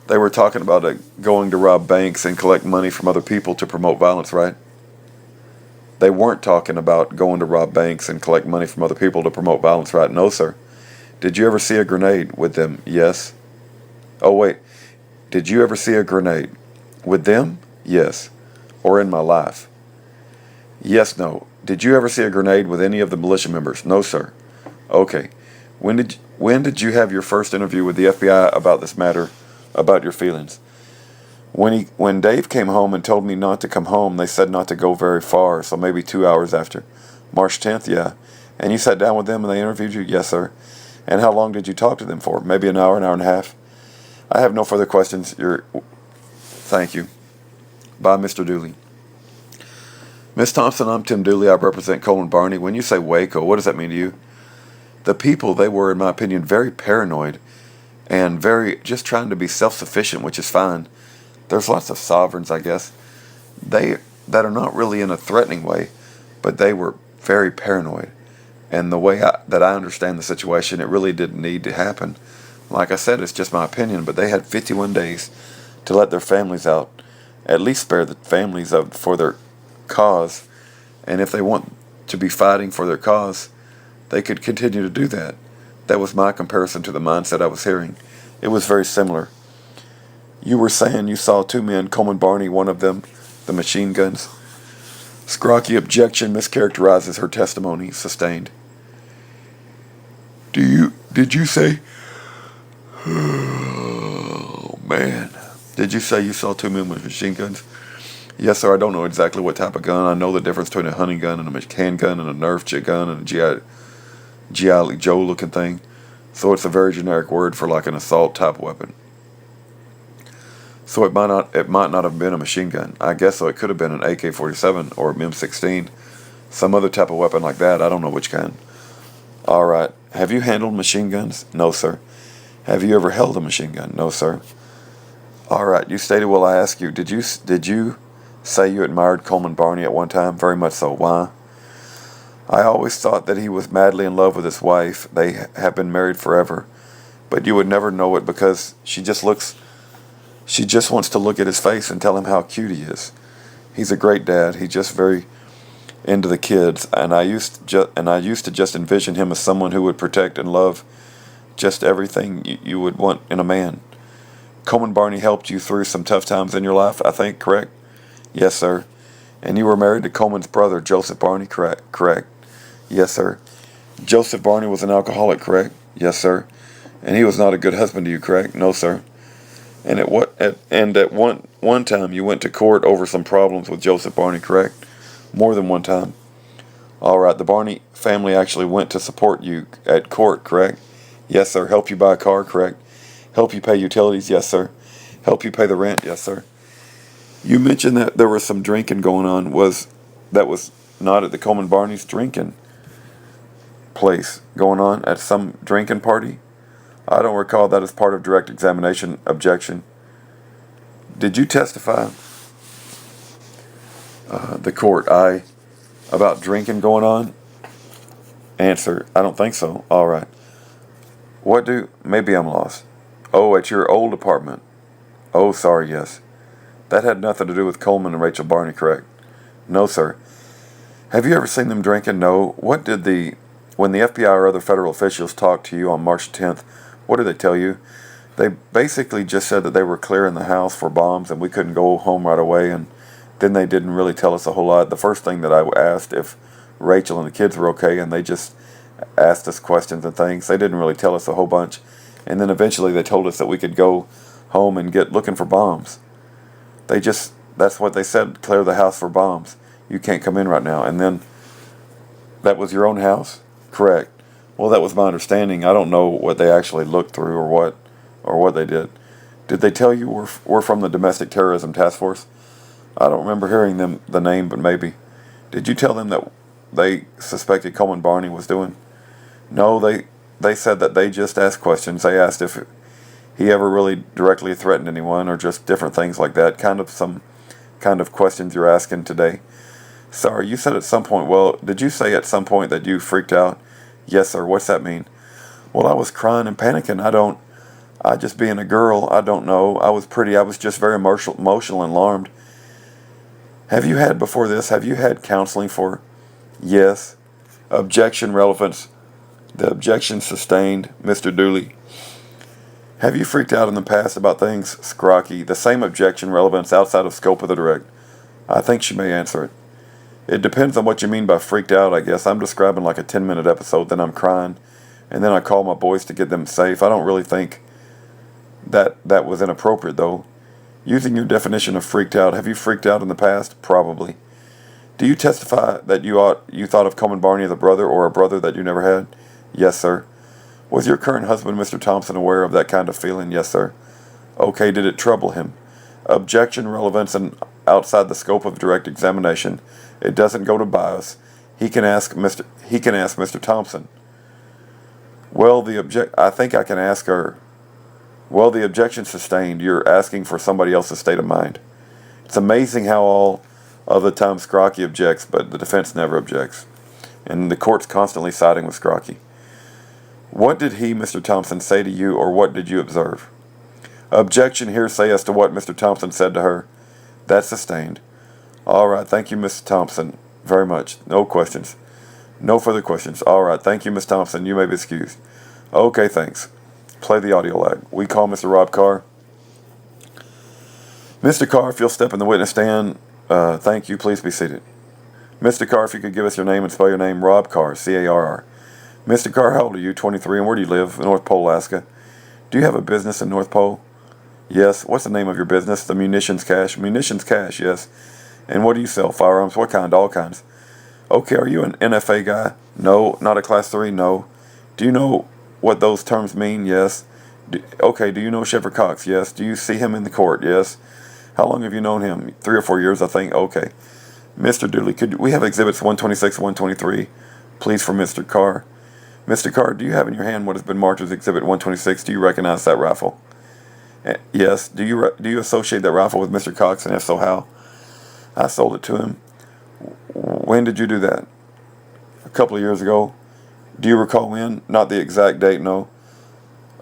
They were talking about going to rob banks and collect money from other people to promote violence, right? They weren't talking about going to rob banks and collect money from other people to promote violence, right? No, sir. Did you ever see a grenade with them? Yes. Oh, wait. Did you ever see a grenade with them? Yes. Or in my life? Yes, no. Did you ever see a grenade with any of the militia members? No, sir. Okay. When did you have your first interview with the FBI about this matter, about your feelings? When Dave came home and told me not to come home, they said not to go very far, so maybe 2 hours after. March 10th, yeah. And you sat down with them and they interviewed you? Yes, sir. And how long did you talk to them for? Maybe an hour and a half? I have no further questions. Thank you. Bye, Mr. Dooley. Miss Thompson, I'm Tim Dooley. I represent Coleman Barney. When you say Waco, what does that mean to you? The people, they were, in my opinion, very paranoid and very just trying to be self-sufficient, which is fine. There's lots of sovereigns, I guess, that are not really in a threatening way, but they were very paranoid. And the way that I understand the situation, it really didn't need to happen. Like I said, it's just my opinion, but they had 51 days to let their families out, at least spare the families for their cause. And if they want to be fighting for their cause, they could continue to do that. That was my comparison to the mindset I was hearing. It was very similar. You were saying you saw two men, Coleman Barney, one of them, the machine guns. Scrocky objection mischaracterizes her testimony. Sustained. Did you say... Oh, man. Did you say you saw two men with machine guns? Yes, sir. I don't know exactly what type of gun. I know the difference between a hunting gun and a handgun and a Nerf gun and a G.I. Joe looking thing. So it's a very generic word for like an assault type weapon. So it might not have been a machine gun. I guess so. It could have been an AK-47 or a M16. Some other type of weapon like that. I don't know which kind. All right. Have you handled machine guns? No, sir. Have you ever held a machine gun? No, sir. All right. You stated, well, I ask you, did you say you admired Coleman Barney at one time? Very much so. Why? I always thought that he was madly in love with his wife. They have been married forever. But you would never know it because she just wants to look at his face and tell him how cute he is. He's a great dad. He's just very into the kids, and I used to just envision him as someone who would protect and love just everything you would want in a man. Coleman Barney helped you through some tough times in your life, I think, correct? Yes, sir. And you were married to Coleman's brother, Joseph Barney, correct? Yes, sir. Joseph Barney was an alcoholic, correct? Yes, sir. And he was not a good husband to you, correct? No, sir. And at one time you went to court over some problems with Joseph Barney, correct? More than one time. All right, the Barney family actually went to support you at court, correct? Yes, sir. Help you buy a car, correct? Help you pay utilities, yes, sir. Help you pay the rent, yes, sir. You mentioned that there was some drinking going on. That was not at the Coleman Barney's drinking place going on at some drinking party? I don't recall that as part of direct examination. Objection. Did you testify? The court. About drinking going on? Answer. I don't think so. All right. Maybe I'm lost. Oh, at your old apartment. Oh, sorry, yes. That had nothing to do with Coleman and Rachel Barney, correct? No, sir. Have you ever seen them drinking? No. When the FBI or other federal officials talked to you on March 10th, what did they tell you? They basically just said that they were clearing the house for bombs and we couldn't go home right away, and then they didn't really tell us a whole lot. The first thing that I asked if Rachel and the kids were okay, and they just asked us questions and things. They didn't really tell us a whole bunch. And then eventually they told us that we could go home and get looking for bombs. That's what they said, clear the house for bombs. You can't come in right now. And then, that was your own house? Correct. Well, that was my understanding. I don't know what they actually looked through or what they did. Did they tell you we're from the Domestic Terrorism Task Force? I don't remember hearing the name, but maybe. Did you tell them that they suspected Coleman Barney was doing? No, they said that they just asked questions. They asked if he ever really directly threatened anyone or just different things like that. Kind of some kind of questions you're asking today. Sorry, you said at some point, well, did you say at some point that you freaked out? Yes, sir. What's that mean? Well, I was crying and panicking. I just being a girl, I don't know. I was just very emotional and alarmed. Have you had before this? Have you had counseling for? Yes. Objection relevance. The objection sustained, Mr. Dooley. Have you freaked out in the past about things? Scrocky. The same objection relevance outside of scope of the direct. I think she may answer it. It depends on what you mean by freaked out, I guess. I'm describing like a 10-minute episode, then I'm crying, and then I call my boys to get them safe. I don't really think that was inappropriate, though. Using your definition of freaked out, have you freaked out in the past? Probably. Do you testify that you thought of Coleman Barney as a brother or a brother that you never had? Yes, sir. Was your current husband, Mr. Thompson, aware of that kind of feeling? Yes, sir. Okay, did it trouble him? Objection, relevance, and outside the scope of direct examination. It doesn't go to bias. He can ask Mr. Thompson. Well, I think I can ask her. Well, the objection sustained. You're asking for somebody else's state of mind. It's amazing how all of the time Scrocky objects, but the defense never objects. And the court's constantly siding with Scrocky. What did he, Mr. Thompson, say to you, or what did you observe? Objection, hearsay as to what Mr. Thompson said to her. That's sustained. All right, thank you, Mr. Thompson, very much. No questions. No further questions. All right, thank you, Miss Thompson. You may be excused. Okay, thanks. Play the audio lag. We call Mr. Rob Carr. Mr. Carr, if you'll step in the witness stand, thank you. Please be seated. Mr. Carr, if you could give us your name and spell your name, Rob Carr, C-A-R-R. Mr. Carr, how old are you? 23, and where do you live? North Pole, Alaska. Do you have a business in North Pole? Yes. What's the name of your business? The Munitions Cache. Munitions Cache, yes. And what do you sell? Firearms? What kind? All kinds. Okay, are you an NFA guy? No. Not a Class 3? No. Do you know what those terms mean? Yes. Okay, do you know Shepard Cox? Yes. Do you see him in the court? Yes. How long have you known him? 3 or 4 years, I think. Okay. Mr. Dooley, could we have exhibits 126 and 123, please, for Mr. Carr? Mr. Carr, do you have in your hand what has been marked as Exhibit 126? Do you recognize that rifle? Yes. Do you associate that rifle with Mr. Cox, and if so, how? I sold it to him. When did you do that? A couple of years ago. Do you recall when? Not the exact date, no.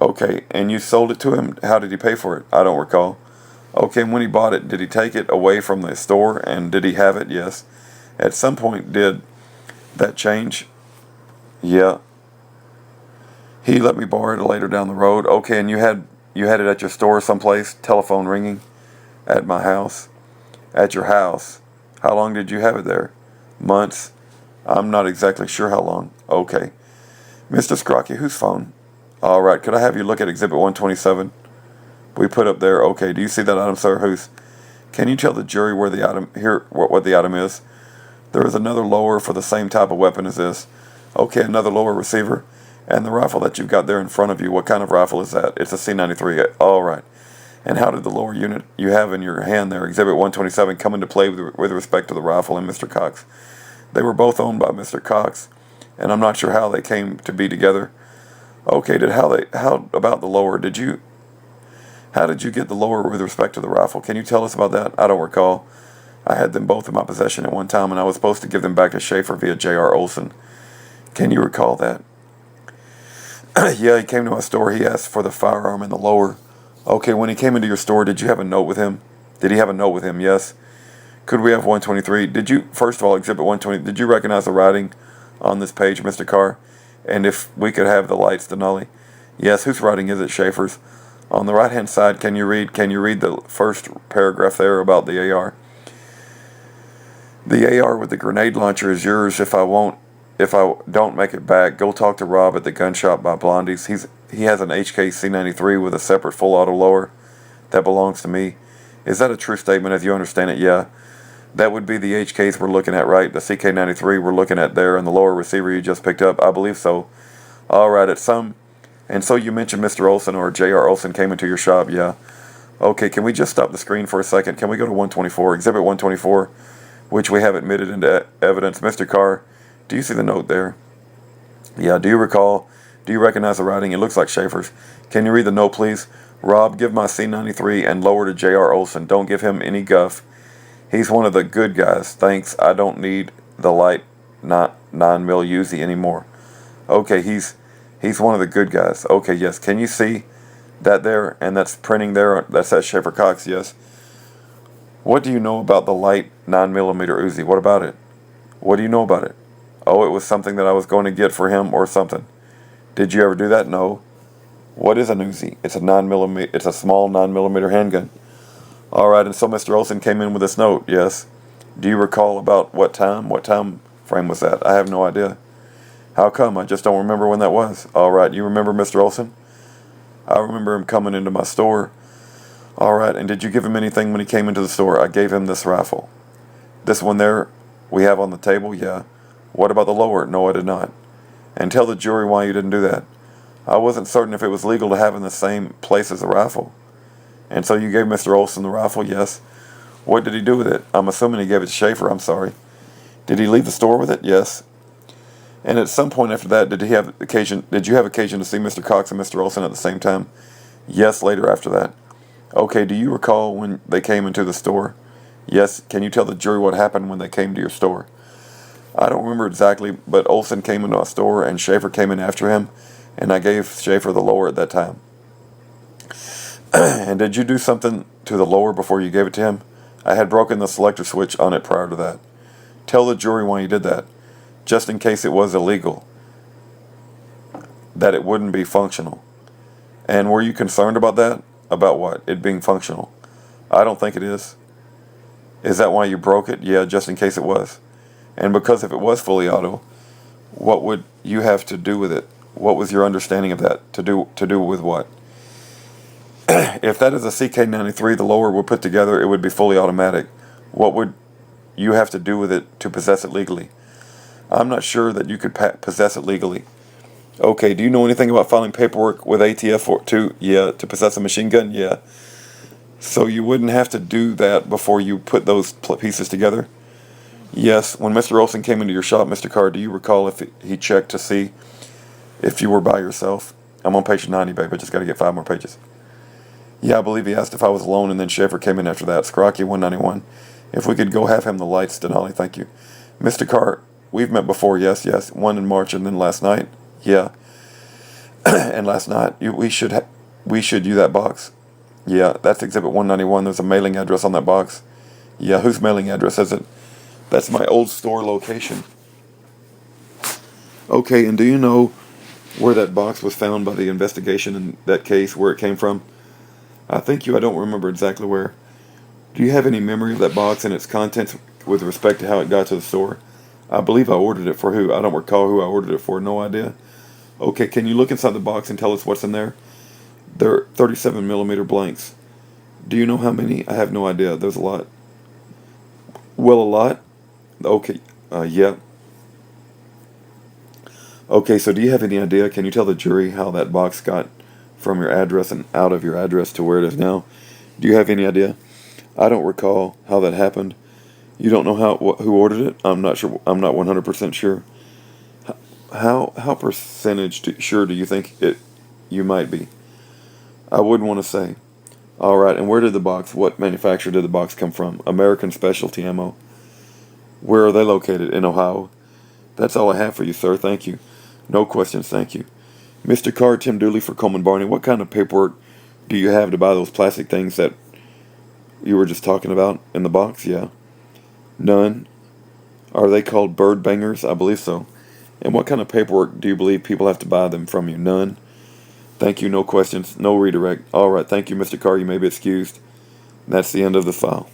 Okay, and you sold it to him? How did he pay for it? I don't recall. Okay, and when he bought it, did he take it away from the store, and did he have it? Yes. At some point, did that change? Yeah. He let me borrow it later down the road. Okay, and you had it at your store someplace? Telephone ringing? At my house? At your house? How long did you have it there? Months? I'm not exactly sure how long. Okay. Mr. Scrocky, whose phone? All right, could I have you look at Exhibit 127? We put up there. Okay, do you see that item, sir? Whose? Can you tell the jury where the item what the item is? There is another lower for the same type of weapon as this. Okay, another lower receiver. And the rifle that you've got there in front of you, what kind of rifle is that? It's a C93. All right. And how did the lower unit you have in your hand there, Exhibit 127, come into play with respect to the rifle and Mr. Cox? They were both owned by Mr. Cox, and I'm not sure how they came to be together. Okay, how about the lower? How did you get the lower with respect to the rifle? Can you tell us about that? I don't recall. I had them both in my possession at one time, and I was supposed to give them back to Schaefer via J.R. Olson. Can you recall that? Yeah, he came to my store. He asked for the firearm and the lower. Okay, when he came into your store, did you have a note with him? Did he have a note with him? Yes. Could we have 123? First of all, Exhibit 120, did you recognize the writing on this page, Mr. Carr? And if we could have the lights, Denali? Yes, whose writing is it, Schaefer's? On the right-hand side, can you read the first paragraph there about the AR? The AR with the grenade launcher is yours. If I don't make it back, go talk to Rob at the gun shop by Blondie's. He has an HK C93 with a separate full auto lower that belongs to me. Is that a true statement as you understand it? Yeah. That would be the HKs we're looking at, right? The CK93 we're looking at there and the lower receiver you just picked up. I believe so. All right, and so you mentioned Mr. Olson or J.R. Olson came into your shop, yeah. Okay, can we just stop the screen for a second? Can we go to 124, Exhibit 124, which we have admitted into evidence. Mr. Carr, do you see the note there? Yeah, do you recognize the writing? It looks like Schaefer's. Can you read the note, please? Rob, give my C93 and lower to J.R. Olson. Don't give him any guff. He's one of the good guys. Thanks. I don't need the light not 9 mil Uzi anymore. Okay, he's one of the good guys. Okay, yes. Can you see that there? And that's printing there. That's at Schaefer Cox. Yes. What do you know about the light 9mm Uzi? What about it? What do you know about it? Oh, it was something that I was going to get for him or something. Did you ever do that? No. What is an Uzi? It's a 9mm. It's a small 9mm handgun. All right. And so Mr. Olson came in with this note. Yes. Do you recall about what time? What time frame was that? I have no idea. How come? I just don't remember when that was. All right. You remember Mr. Olson? I remember him coming into my store. All right. And did you give him anything when he came into the store? I gave him this rifle. This one there we have on the table? Yeah. What about the lower? No, I did not. And tell the jury why you didn't do that. I wasn't certain if it was legal to have in the same place as a rifle. And so you gave Mr. Olson the rifle? Yes. What did he do with it? I'm assuming he gave it to Schaefer. I'm sorry. Did he leave the store with it? Yes. And at some point after that, did you have occasion to see Mr. Cox and Mr. Olson at the same time? Yes, later after that. Okay, do you recall when they came into the store? Yes. Can you tell the jury what happened when they came to your store? I don't remember exactly, but Olson came into our store and Schaefer came in after him, and I gave Schaefer the lower at that time. And did you do something to the lower before you gave it to him? I had broken the selector switch on it prior to that. Tell the jury why you did that, just in case it was illegal, that it wouldn't be functional. And were you concerned about that? About what? It being functional? I don't think it is. Is that why you broke it? Yeah, just in case it was. And because if it was fully auto, what would you have to do with it? What was your understanding of that? To do with what? If that is a CK93 the lower would put together, it would be fully automatic. What would you have to do with it to possess it legally? I'm not sure that you could possess it legally. Okay, do you know anything about filing paperwork with ATF to possess a machine gun? Yeah. So you wouldn't have to do that before you put those pieces together? Yes. When Mr. Olson came into your shop, Mr. Carr, do you recall if he checked to see if you were by yourself? I'm on page 90, babe. I just got to get 5 more pages. Yeah, I believe he asked if I was alone, and then Schaefer came in after that. Scrocky 191. If we could go have him the lights, Denali, thank you. Mr. Carr, we've met before, yes. One in March, and then last night? Yeah. And last night, we should you that box? Yeah, that's Exhibit 191. There's a mailing address on that box. Yeah, whose mailing address is it? That's my old store location. Okay, and do you know where that box was found by the investigation in that case, where it came from? I don't remember exactly where. Do you have any memory of that box and its contents with respect to how it got to the store? I believe I ordered it for who? I don't recall who I ordered it for. No idea. Okay, can you look inside the box and tell us what's in there? They're 37mm blanks. Do you know how many? I have no idea. There's a lot. Well, a lot? Okay, yeah. Okay, so do you have any idea? Can you tell the jury how that box got from your address and out of your address to where it is now? Do you have any idea? I don't recall how that happened. You don't know who ordered it? I'm not sure. I'm not 100% sure. How sure do you think you might be? I wouldn't want to say. All right, and what manufacturer did the box come from? American Specialty Ammo. Where are they located? In Ohio. That's all I have for you, sir. Thank you. No questions, thank you. Mr. Carr, Tim Dooley for Coleman Barney. What kind of paperwork do you have to buy those plastic things that you were just talking about in the box? Yeah. None. Are they called bird bangers? I believe so. And what kind of paperwork do you believe people have to buy them from you? None. Thank you, no questions, no redirect. All right, thank you, Mr. Carr. You may be excused. That's the end of the file.